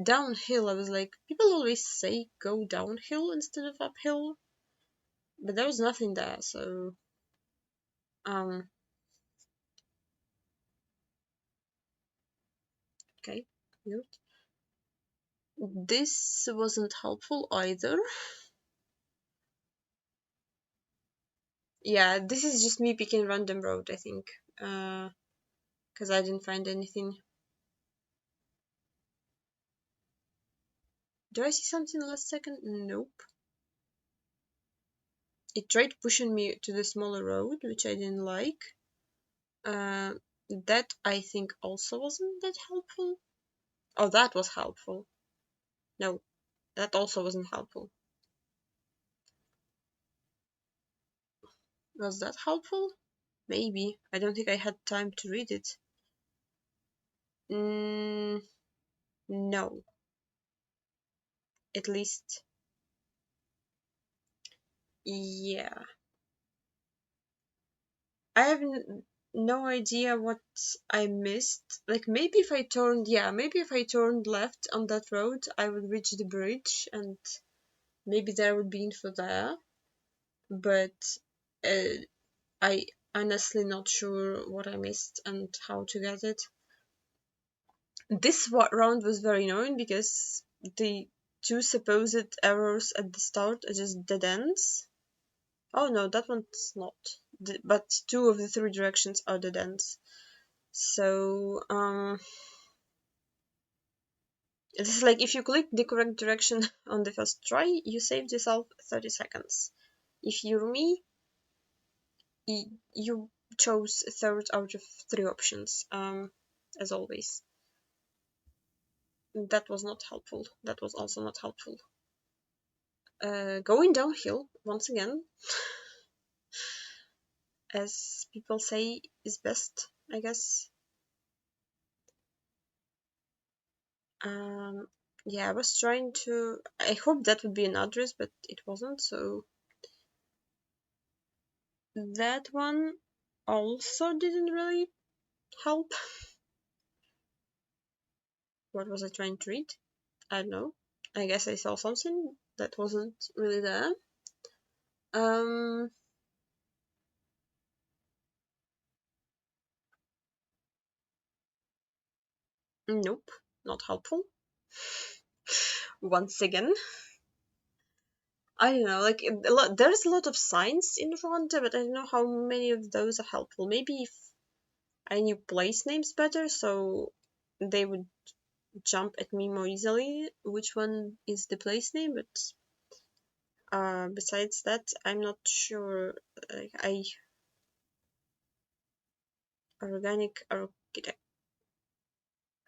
downhill, I was like, people always say go downhill instead of uphill, but there was nothing there, so okay, good. This wasn't helpful either. Yeah, this is just me picking random road, I think, because I didn't find anything. Do I see something last second? Nope. It tried pushing me to the smaller road, which I didn't like. That I think also wasn't that helpful. Oh, that was helpful. No, that also wasn't helpful. Was that helpful? Maybe. I don't think I had time to read it. No. At least. Yeah. I have no idea what I missed. Like maybe if I turned left on that road, I would reach the bridge and maybe there would be info there. But I honestly not sure what I missed and how to get it. This round was very annoying because the two supposed errors at the start are just dead ends. Oh no, that one's not. But two of the three directions are dead ends. So, it's like if you click the correct direction on the first try, you saved yourself 30 seconds. If you're me, you chose a third out of three options, as always. That was not helpful. That was also not helpful. Going downhill, once again, as people say, is best, I guess. Yeah, I was trying to. I hope that would be an address, but it wasn't, so. That one also didn't really help. What was I trying to read? I don't know. I guess I saw something that wasn't really there. Nope, not helpful. Once again, I don't know. Like there's a lot of signs in Rwanda, but I don't know how many of those are helpful. Maybe if I knew place names better, so they would jump at me more easily which one is the place name. But besides that, I'm not sure. Like organic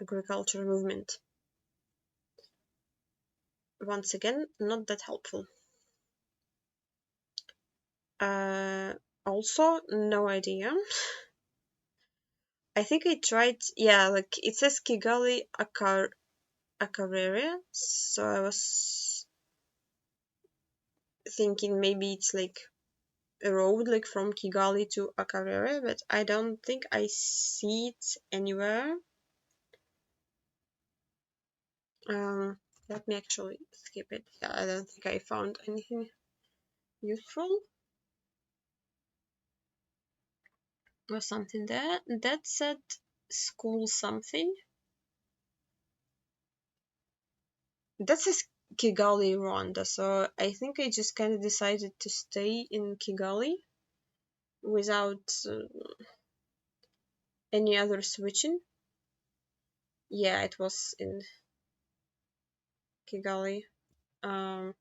agriculture movement. Once again, not that helpful. Also, no idea. I think I tried, yeah, like it says Kigali Akarere, so I was thinking maybe it's like a road like from Kigali to Akarere, but I don't think I see it anywhere. Let me actually skip it. Yeah, I don't think I found anything useful or something there. That said school something. That says Kigali, Rwanda, so I think I just kind of decided to stay in Kigali without any other switching. Yeah, it was in Kigali. I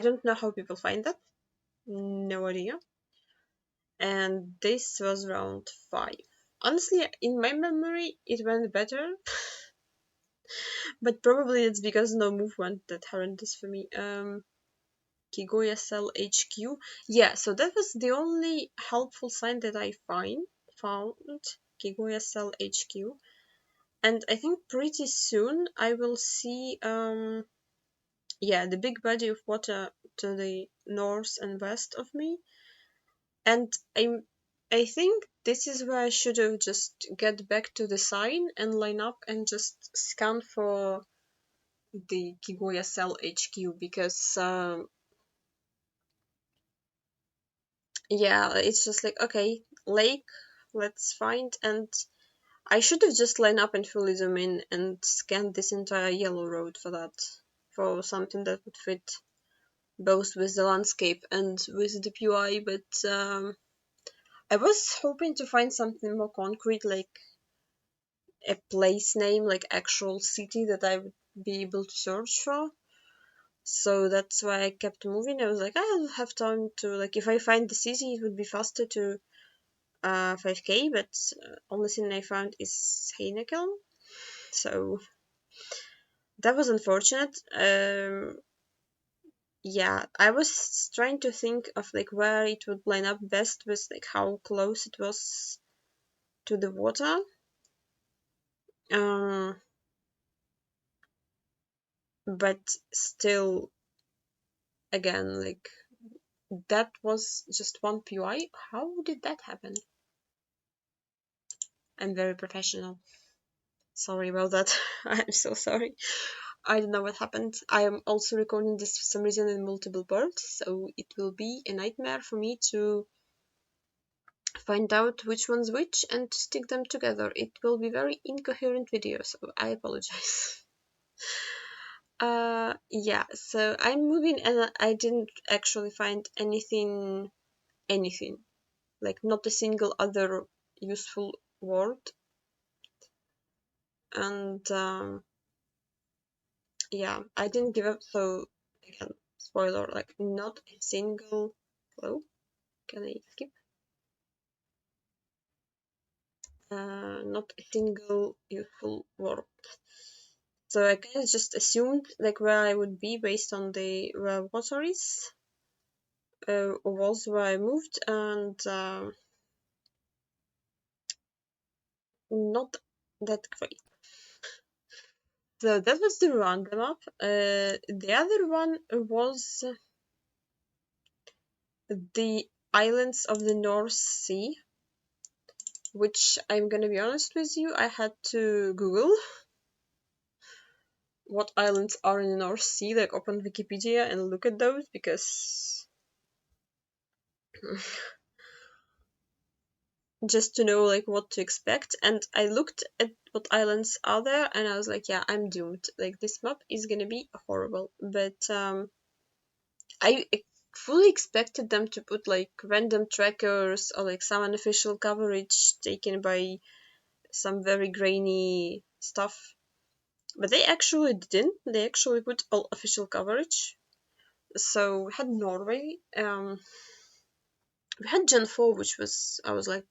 don't know how people find that. No idea. And this was round 5. Honestly, in my memory, it went better, but probably it's because no move went that horrendous for me. Geoguessr HQ. Yeah, so that was the only helpful sign that I found. Geoguessr HQ. And I think pretty soon I will see the big body of water to the north and west of me. And I think this is where I should have just get back to the sign and line up and just scan for the Geoguessr HQ because it's just like, okay, lake, let's find, and I should have just lined up and fully zoom in and scanned this entire yellow road for that, for something that would fit both with the landscape and with the PUI, but I was hoping to find something more concrete, like a place name, like actual city that I would be able to search for. So that's why I kept moving. I was like, I'll have time to, like, if I find the city, it would be faster to 5k, but only thing I found is Heineken. So that was unfortunate. I was trying to think of like where it would line up best with like how close it was to the water. But still, again, like that was just one PY. How did that happen? I'm very professional. Sorry about that. I'm so sorry. I don't know what happened. I am also recording this for some reason in multiple parts, so it will be a nightmare for me to find out which one's which and stick them together. It will be very incoherent video, so I apologize. Yeah, so I'm moving and I didn't actually find anything, like not a single other useful word. And yeah, I didn't give up, so again, spoiler, like not a single, hello, can I skip? Not a single useful word. So I kind of just assumed like where I would be based on the where water is, was where I moved, and not that great. So that was the Rwanda map. The other one was the islands of the North Sea, which I'm gonna be honest with you, I had to Google what islands are in the North Sea, like open Wikipedia and look at those, because just to know like what to expect. And I looked at what islands are there and I was like, yeah, I'm doomed. Like this map is gonna be horrible. But I fully expected them to put like random trackers or like some unofficial coverage taken by some very grainy stuff. But they actually didn't. They actually put all official coverage. So we had Norway. We had Gen 4, which was, I was like,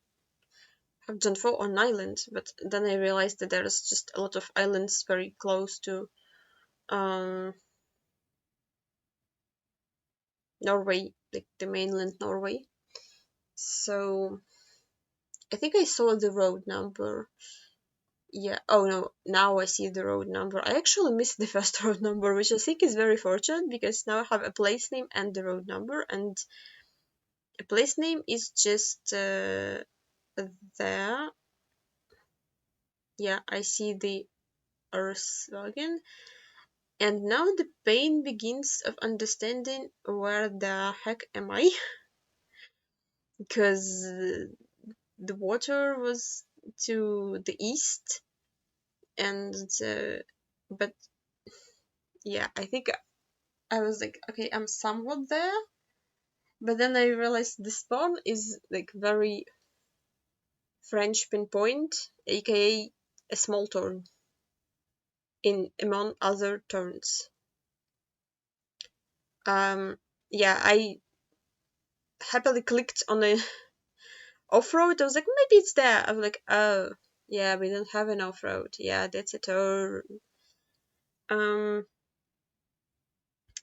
have Gen 4 on island, but then I realized that there's just a lot of islands very close to um, Norway, like the mainland Norway. So I think I saw the road number. Yeah, oh no, now I see the road number. I actually missed the first road number, which I think is very fortunate because now I have a place name and the road number, and a place name is just there. Yeah, I see the Earthwagen. And now the pain begins of understanding where the heck am I? Because the water was to the east, and but yeah, I think I was like, okay, I'm somewhat there, but then I realized the spawn is like very French pinpoint, aka a small turn in among other turns. Yeah, I happily clicked on a off-road. I was like, maybe it's there. I was like, oh yeah, we don't have an off-road. Yeah, that's a turn. Um,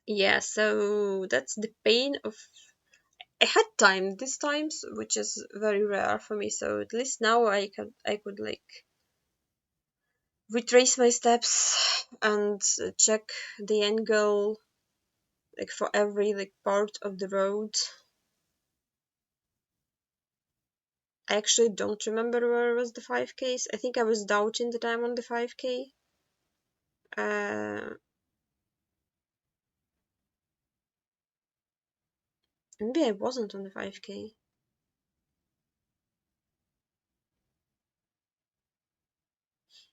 yeah, so that's the pain of. I had time these times, which is very rare for me. So at least now I could like retrace my steps and check the angle like for every like part of the road. I actually don't remember where was the 5Ks. I think I was doubting that I'm on the 5K. Maybe I wasn't on the 5K.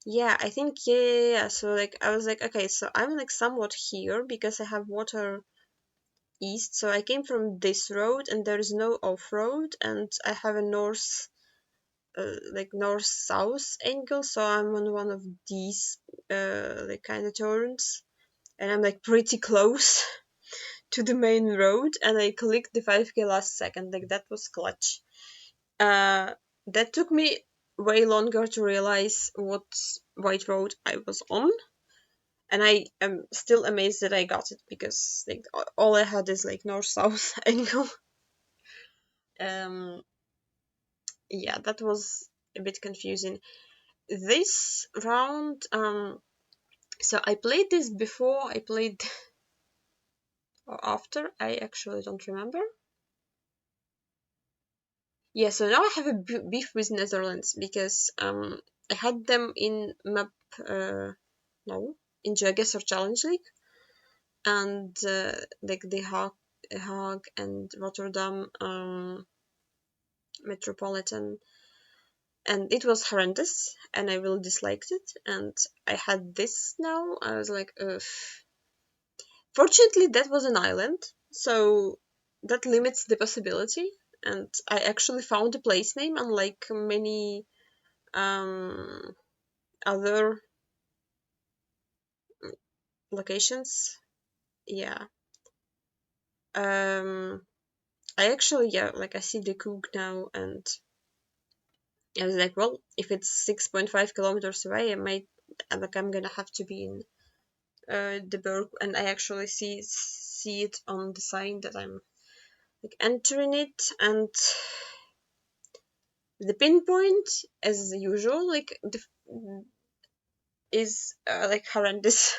Yeah, I think yeah. So like I was like, okay, so I'm like somewhat here because I have water east. So I came from this road and there is no off-road, and I have a north, like north-south angle. So I'm on one of these like kind of turns, and I'm like pretty close to the main road. And I clicked the 5K last second. Like that was clutch. That took me way longer to realize what white road I was on, and I am still amazed that I got it because like all I had is like north south angle. Um, yeah, that was a bit confusing. This round, so I played this before I played or after. I actually don't remember. Yeah, so now I have a beef with Netherlands because I had them in map no in Geoguessr Challenge League, and like the Hague and Rotterdam Metropolitan, and it was horrendous, and I really disliked it. And I had this now. I was like, ugh. Fortunately, that was an island, so that limits the possibility. And I actually found a place name, unlike many other locations. Yeah. Um, I actually, yeah, like I see the cook now, and I was like, well, if it's 6.5 kilometers away, I'm gonna have to be in the Berg, and I actually see it on the sign that I'm like entering it, and the pinpoint, as usual, like is like horrendous.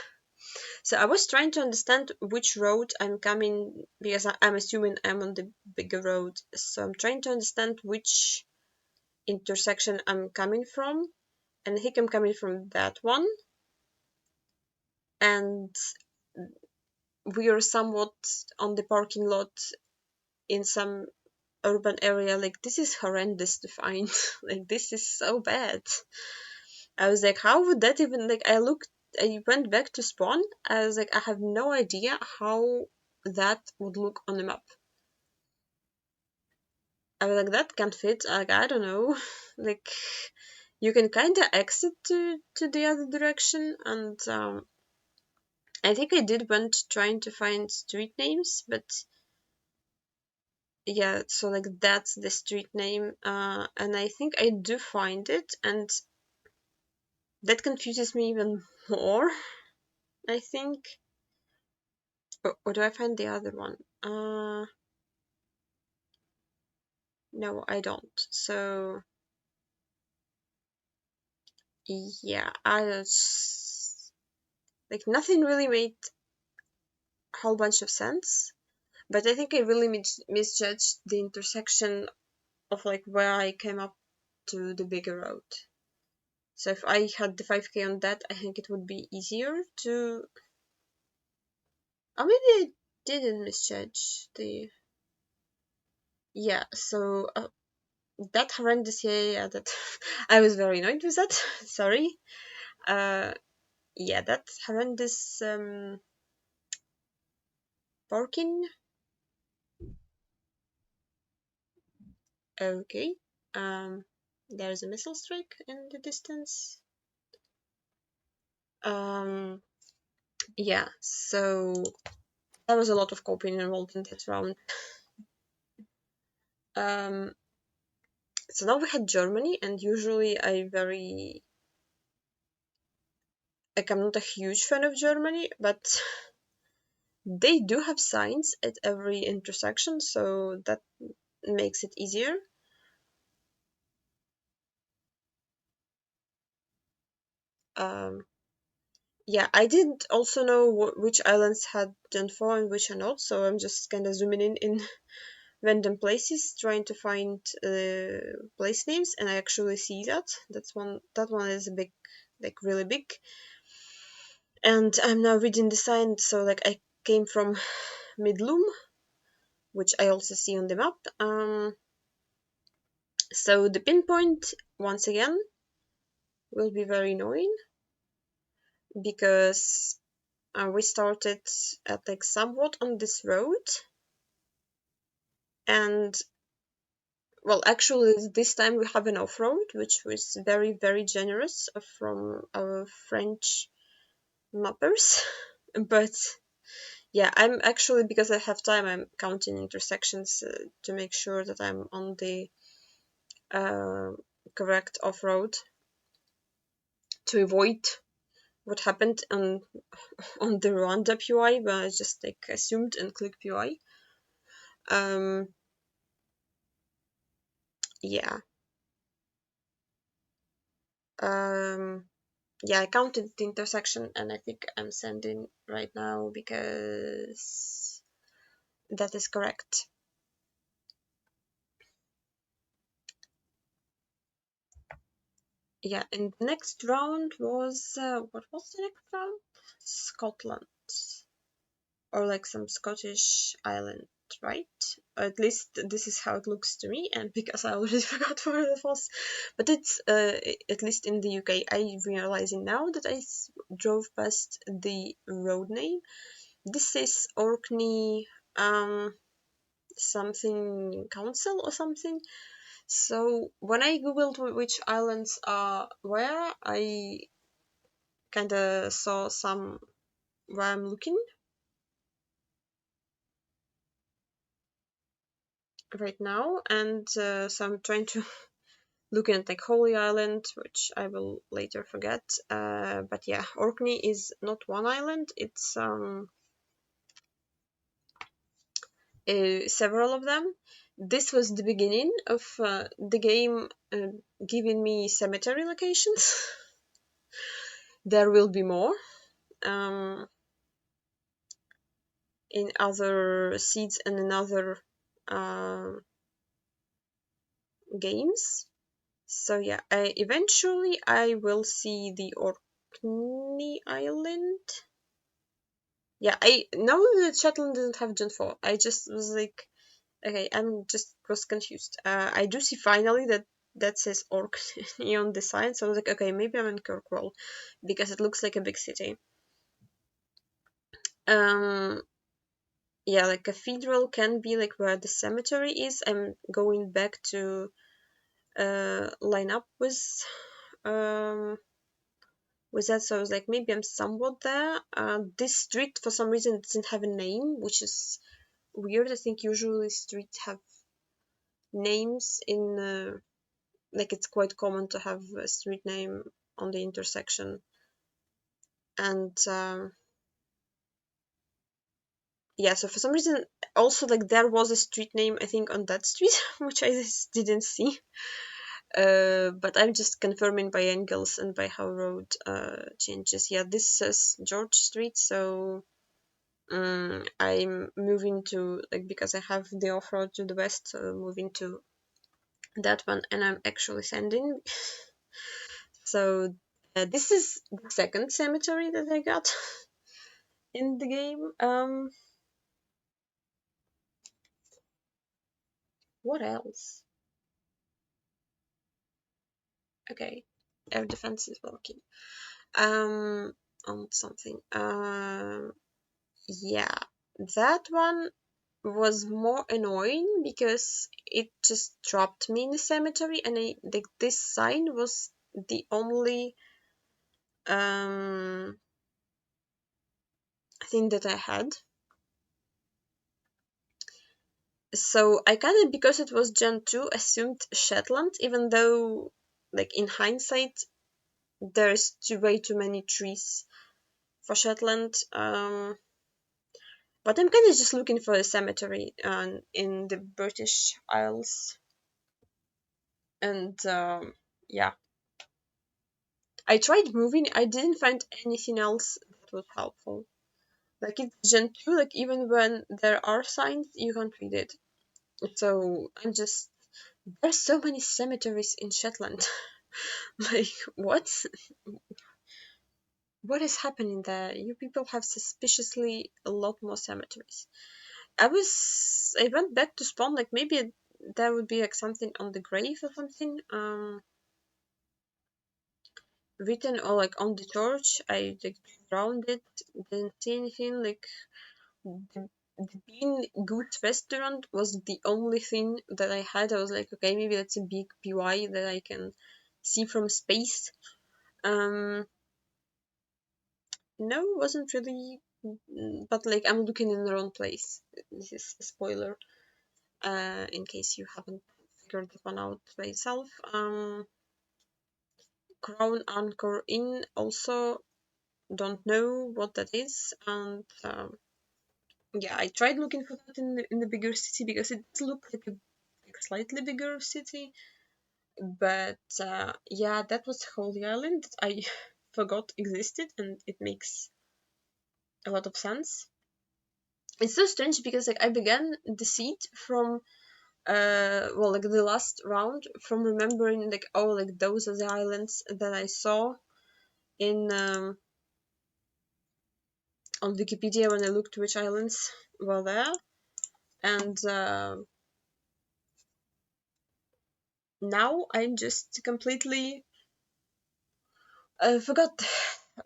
So I was trying to understand which road I'm coming, because I'm assuming I'm on the bigger road. So I'm trying to understand which intersection I'm coming from, and I think I'm coming from that one. And we are somewhat on the parking lot in some urban area. Like, this is horrendous to find. Like, this is so bad. I was like, how would that even, like, I went back to spawn. I was like, I have no idea how that would look on the map. I was like, that can't fit. Like, I don't know. Like, you can kind of exit to the other direction, and I think I did went trying to find street names, but yeah, so like that's the street name, and I think I do find it, and that confuses me even more, I think. Or do I find the other one? No, I don't. So yeah, I just like nothing really made a whole bunch of sense. But I think I really misjudged the intersection of like where I came up to the bigger road. So if I had the 5k on that, I think it would be easier to. Or maybe I didn't misjudge the. Yeah, so that horrendous. Yeah, that I was very annoyed with that. Sorry. Uh, yeah, that horrendous parking. Okay. Um, there's a missile strike in the distance. Um, yeah, so there was a lot of coping involved in that round. Um, so now we had Germany, and usually like, I'm not a huge fan of Germany, but they do have signs at every intersection, so that makes it easier. Um, yeah, I didn't also know which islands had Gen 4 and which are not, so I'm just kind of zooming in random places, trying to find place names, and I actually see that. That one is a big, like really big. And I'm now reading the sign, so like I came from Midlum, which I also see on the map. So the pinpoint, once again, will be very annoying because we started at like somewhat on this road, and well, actually this time we have an off-road, which was very, very generous from our French mappers. But yeah, I'm actually, because I have time, I'm counting intersections to make sure that I'm on the uh, correct off-road to avoid what happened on the Rwanda POI, where I just like assumed and clicked POI. Um, yeah. Um, yeah, I counted the intersection, and I think I'm sending right now because that is correct. yeah, and the next round was what was the next round? Scotland, or like some Scottish island, right? At least this is how it looks to me, and because I already forgot where it was. But it's at least in the UK. I realizing now that I drove past the road name. This is Orkney, something council or something. So when I googled which islands are where, I kind of saw some where I'm looking right now, and so I'm trying to look at like Holy Island, which I will later forget. But yeah, Orkney is not one island; it's several of them. This was the beginning of the game giving me cemetery locations. There will be more in other seeds and in other uh, games. So yeah, eventually I will see the Orkney Island. Yeah, I know that Shetland didn't have Gen 4. I just was like, okay, I'm just was confused. I do see finally that says Orkney on the side, so I was like, okay, maybe I'm in Kirkwall because it looks like a big city. Um, yeah, like Cathedral can be like where the cemetery is. I'm going back to line up with that, so I was like, maybe I'm somewhat there. This street for some reason doesn't have a name, which is weird. I think usually streets have names in like it's quite common to have a street name on the intersection, and yeah, so for some reason also like there was a street name I think on that street which I just didn't see, but I'm just confirming by angles and by how road changes. Yeah, this says George Street, so I'm moving to like, because I have the off-road to the west, moving to that one, and I'm actually sending. So this is the second cemetery that I got in the game. What else? Okay, air defense is working. On something. Yeah, that one was more annoying because it just dropped me in the cemetery, and like this sign was the only thing that I had. So I kind of, because it was Gen 2, assumed Shetland, even though like in hindsight there's way too many trees for Shetland. But I'm kind of just looking for a cemetery in the British Isles, and yeah, I tried moving. I didn't find anything else that was helpful. Like it's Gen 2, like even when there are signs, you can't read it. So I'm just, there's so many cemeteries in Shetland. Like what? What is happening there? You people have suspiciously a lot more cemeteries. I went back to spawn, like maybe there would be like something on the grave or something. Written or like on the church. I like around it, didn't see anything. Like the Bean Goose restaurant was the only thing that I had. I was like, okay, maybe that's a big PY that I can see from space. No, wasn't really, but like I'm looking in the wrong place. This is a spoiler, in case you haven't figured that one out by yourself. Crown Anchor Inn, also don't know what that is, and yeah, I tried looking for that in the bigger city because it looked like a like slightly bigger city, but yeah, that was Holy Island that I forgot existed, and it makes a lot of sense. It's so strange because like I began the seed from well, like the last round, from remembering like, oh, like those are the islands that I saw in on Wikipedia when I looked which islands were there, and now I'm just completely forgot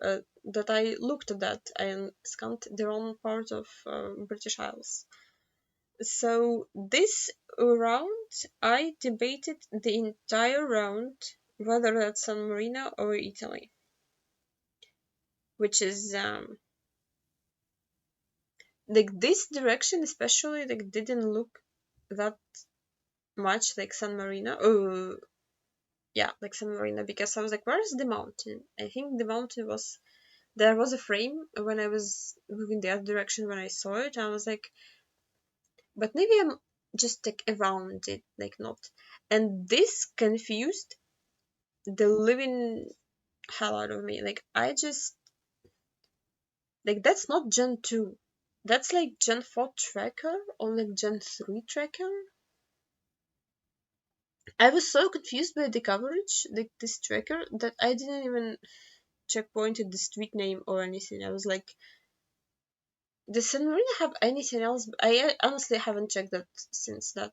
that I looked at that and scanned the wrong part of British Isles. So this round, I debated the entire round whether that's San Marino or Italy, which is like this direction especially like didn't look that much like San Marino. Oh, yeah, like San Marino, because I was like, where's the mountain? I think the mountain was there was a frame when I was moving the other direction when I saw it. I was like, but maybe I'm just like around it, like not. And this confused the living hell out of me. Like I just like that's not Gen 2. That's like Gen 4 tracker or like Gen 3 tracker. I was so confused by the coverage, like this tracker, that I didn't even checkpointed the street name or anything. I was like, does San Marino have anything else? I honestly haven't checked that since that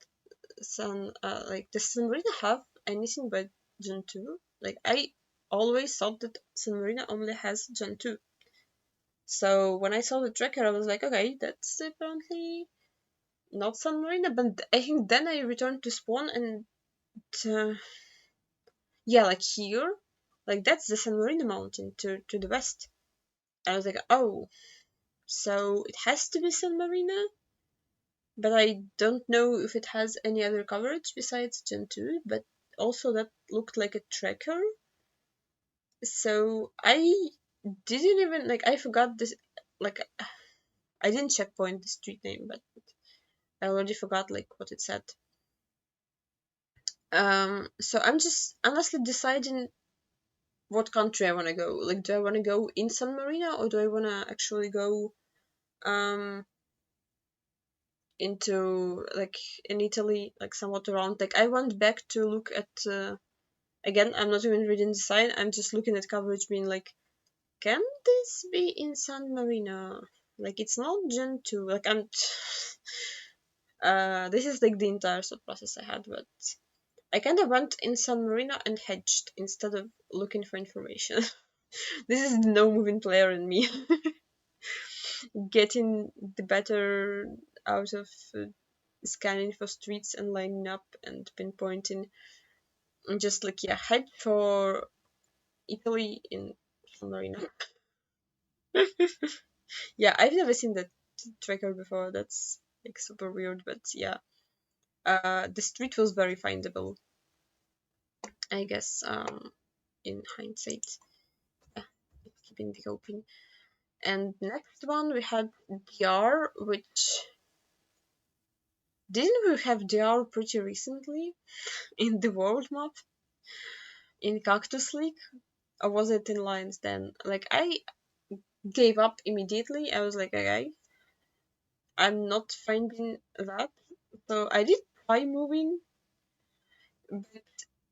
like does San Marino have anything but Gen 2? Like I always thought that San Marino only has Gen 2. So when I saw the tracker, I was like, okay, that's apparently not San Marino. But I think then I returned to spawn and yeah, like here, like that's the San Marino mountain to the west. I was like, oh, so it has to be San Marino, but I don't know if it has any other coverage besides Gen 2, but also that looked like a tracker. So I didn't even, like, I forgot this, like, I didn't checkpoint the street name, but I already forgot, like, what it said. So I'm just honestly deciding what country I want to go. Like, do I want to go in San Marino or do I want to actually go into like in Italy, like somewhat around. Like I went back to look at again. I'm not even reading the sign. I'm just looking at coverage, being like, can this be in San Marino? Like it's not Gen 2. Like I'm. This is like the entire thought process I had, but I kind of went in San Marino and hedged instead of looking for information. This is the no moving player in me. Getting the better out of scanning for streets and lining up and pinpointing, and just like yeah, head for Italy in San Marino. Yeah, I've never seen that tracker before. That's like super weird, but yeah, the street was very findable, I guess. In hindsight, yeah, keeping the open. And next one we had DR, which didn't we have DR pretty recently in the world map in Cactus League, or was it in Lions then? Like I gave up immediately. I was like, okay, I'm not finding that. So I did try moving, but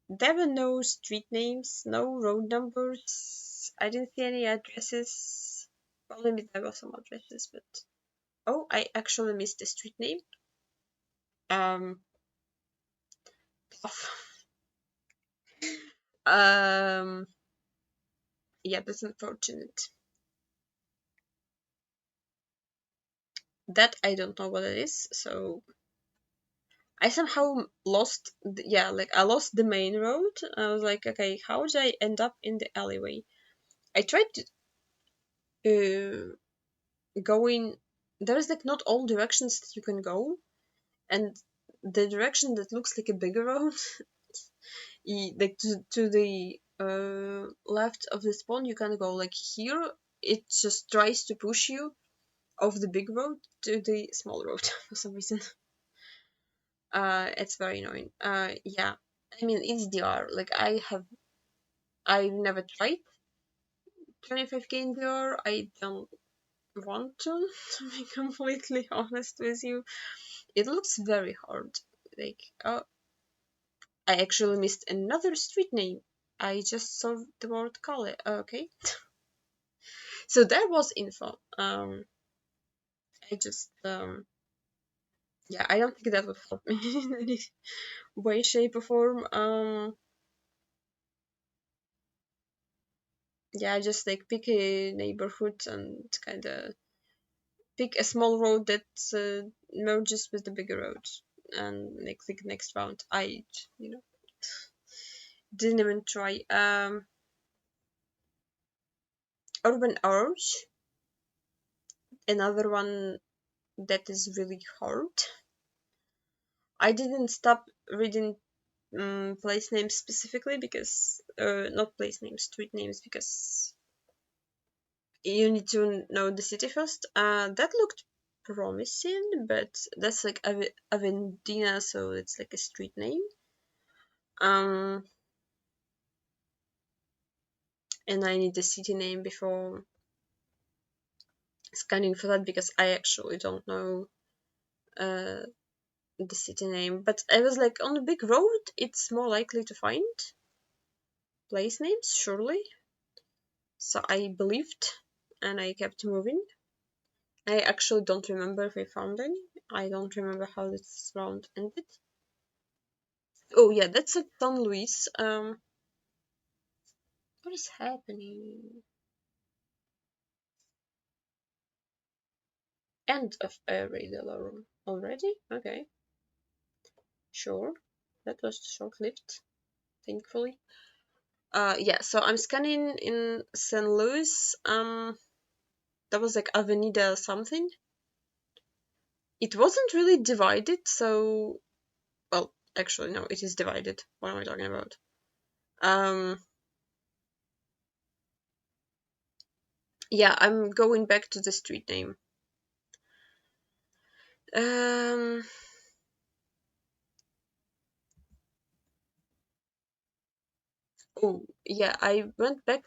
there were no street names, no road numbers. I didn't see any addresses. Well, maybe there were some addresses, but oh, I actually missed the street name. Um, um, yeah, that's unfortunate. That I don't know what it is, so I somehow lost, yeah, like I lost the main road. I was like, okay, how did I end up in the alleyway? I tried going. There's like not all directions that you can go, and the direction that looks like a bigger road, like to the left of the spawn, you can go. Like here, it just tries to push you off the big road to the small road for some reason. It's very annoying. Yeah, I mean it's DR. Like I've never tried 25k in DR. I don't want to be completely honest with you. It looks very hard. like, oh, I actually missed another street name. I just saw the word Kale. Okay. So there was info. I just, yeah, I don't think that would help me in any way, shape, or form. Yeah, just like pick a neighborhood and kind of pick a small road that merges with the bigger road, and like click next round. I, you know, didn't even try. Urban Urge, another one that is really hard. I didn't stop reading place names specifically because, not place names, street names, because you need to know the city first. That looked promising, but that's like Avendina, so it's like a street name. Um, and I need the city name before scanning for that because I actually don't know uh, the city name. But I was like, on a big road, it's more likely to find place names, surely. So I believed, and I kept moving. I actually don't remember if I found any. I don't remember how this round ended. Oh yeah, that's at San Luis. What is happening? End of a raid alarm already? Okay, sure. That was short-lived, thankfully. Yeah. So I'm scanning in San Luis. That was like Avenida something. It wasn't really divided, so well, actually no, it is divided. What am I talking about? Yeah, I'm going back to the street name. Um, oh, yeah, I went back.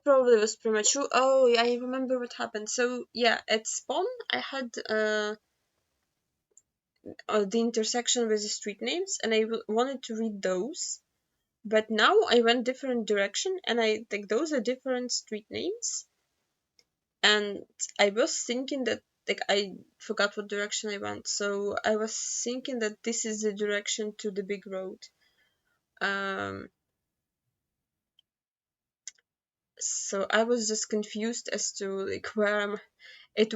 Probably was premature. Oh, yeah, I remember what happened. So, yeah, at spawn, I had the intersection with the street names, and I wanted to read those. But now I went different direction, and I think those are different street names. And I was thinking that, like, I forgot what direction I went. So I was thinking that this is the direction to the big road. Um, so I was just confused as to like where I'm at,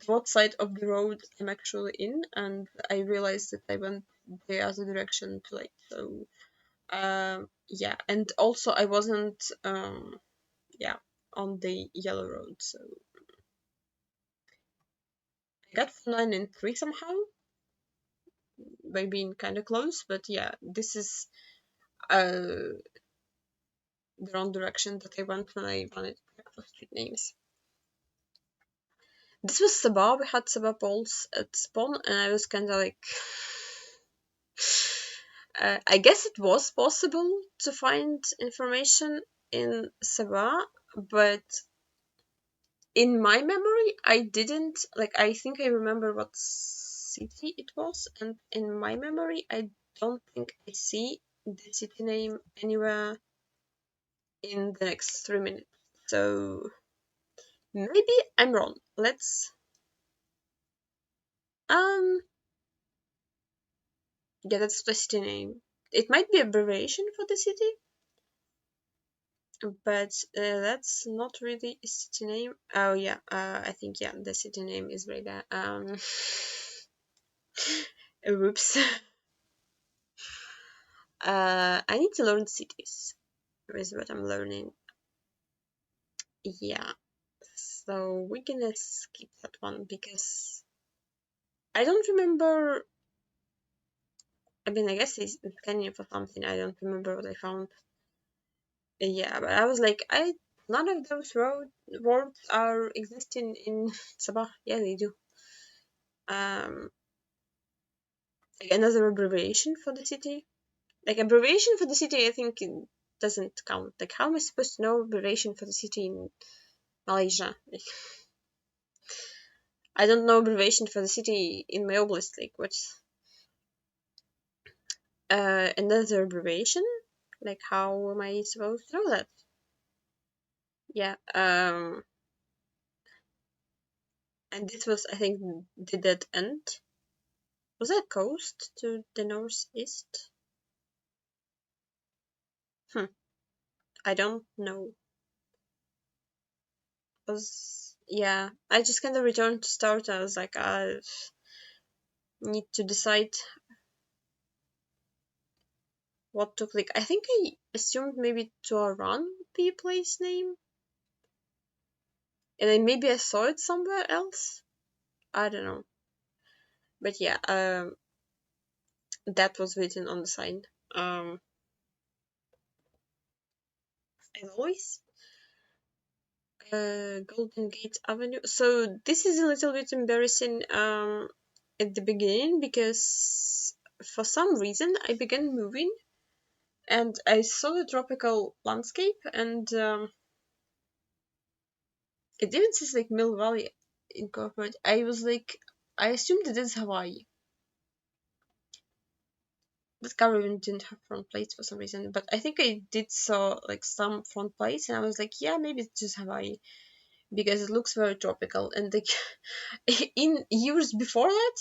what side of the road I'm actually in, and I realized that I went the other direction too late. So yeah, and also I wasn't yeah, on the yellow road, so I got 9 and 3 somehow by being kind of close, but yeah, this is the wrong direction that I went when I wanted to check for street names. This was Sabah. We had Sabah polls at spawn, and I was kind of like, I guess it was possible to find information in Sabah, but in my memory, I didn't. Like, I think I remember what city it was, and in my memory, I don't think I see the city name anywhere in the next 3 minutes. So maybe I'm wrong. Let's um yeah, that's the city name. It might be abbreviation for the city, but that's not really a city name. Oh yeah, I think yeah, the city name is right there. Whoops. I need to learn cities. Is what I'm learning. Yeah. So we're gonna skip that one because I don't remember. I mean, I guess it's scanning for something. I don't remember what I found. Yeah, but I was like, none of those words are existing in Sabah. Yeah, they do. Um, like another abbreviation for the city. Like abbreviation for the city, I think it doesn't count. Like, how am I supposed to know abbreviation for the city in Malaysia? Like, I don't know abbreviation for the city in my oblast. Like, what's another abbreviation. Like, how am I supposed to know that? Yeah. And this was, I think, the dead end. Was that coast to the northeast? I don't know. Yeah, I just kind of returned to start. I was like, I need to decide what to click. I think I assumed maybe Tuaran would be a place name, and then maybe I saw it somewhere else. I don't know, but yeah, that was written on the sign. As always, Golden Gate Avenue. So this is a little bit embarrassing at the beginning, because for some reason I began moving and I saw the tropical landscape, and it even says like Mill Valley Incorporated. I was like, I assumed it is Hawaii. That car even didn't have front plates for some reason, but I think I did saw like some front plates, and I was like, yeah, maybe it's just Hawaii, because it looks very tropical. And like in years before that,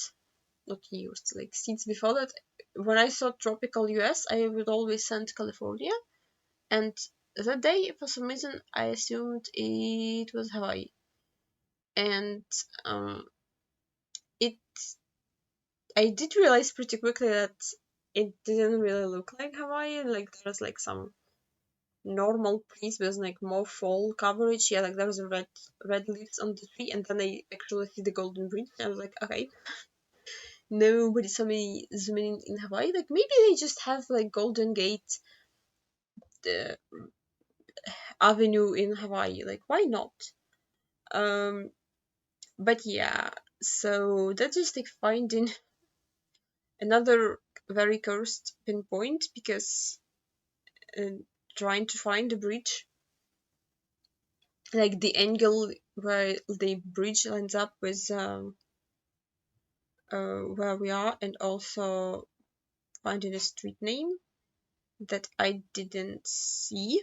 not years, like since before that, when I saw tropical US, I would always send California, and that day for some reason I assumed it was Hawaii. And it I did realize pretty quickly that it didn't really look like Hawaii. Like, there was like some normal trees with like more fall coverage. Yeah, like there was a red leaves on the tree, and then I actually see the Golden Bridge. I was like, okay, nobody saw me zooming in Hawaii. Like, maybe they just have like Golden Gate the Avenue in Hawaii. Like, why not? Um, but yeah, so that's just like finding another very cursed pinpoint, because uh, trying to find the bridge, like the angle where the bridge lines up with where we are, and also finding a street name that I didn't see.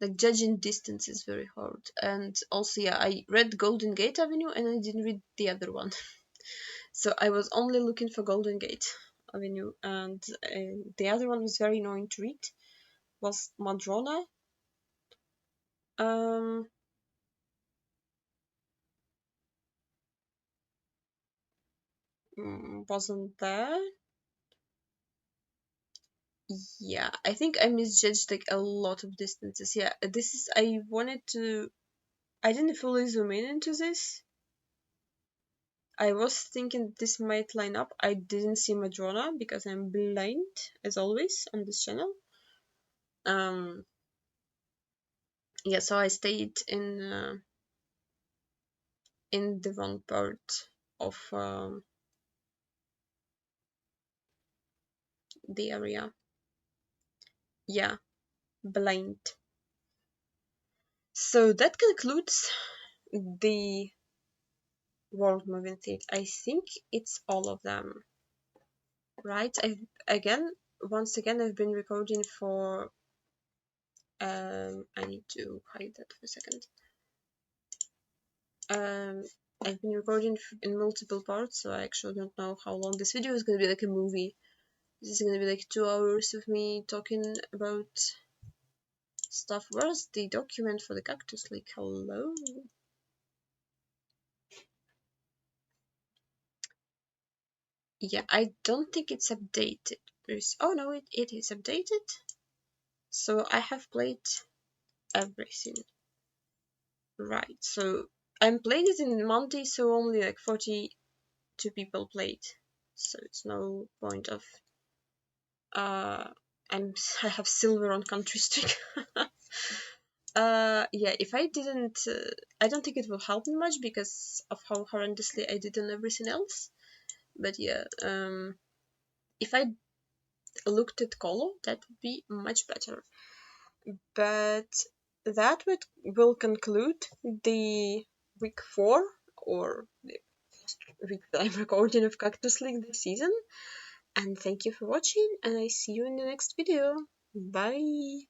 Like, judging distance is very hard. And also, yeah, I read Golden Gate Avenue and I didn't read the other one. So I was only looking for Golden Gate Avenue, and the other one was very annoying to read. Was Madrona. Um, wasn't there. Yeah, I think I misjudged like a lot of distances. Yeah, this is, I didn't fully zoom in into this. I was thinking this might line up. I didn't see Madrona because I'm blind, as always, on this channel. Yeah, so I stayed in the wrong part of the area. Yeah, blind. So that concludes the world moving thing. I think it's all of them, right? Once again, I've been recording for. I need to hide that for a second. I've been recording in multiple parts, so I actually don't know how long this video is gonna be. Like a movie. This is gonna be like 2 hours of me talking about stuff. Where's the document for the cactus? Like, hello? Yeah, I don't think it's updated. Oh no, it is updated. So I have played everything. Right, so I'm playing it in Monday, so only like 42 people played. So it's no point of I have silver on country streak. Yeah, if I didn't, I don't think it will help me much because of how horrendously I did on everything else. But yeah, if I looked at Colo, that would be much better. But that will conclude the week 4 or the week that I'm recording of Cactus League this season. And thank you for watching, and I see you in the next video. Bye!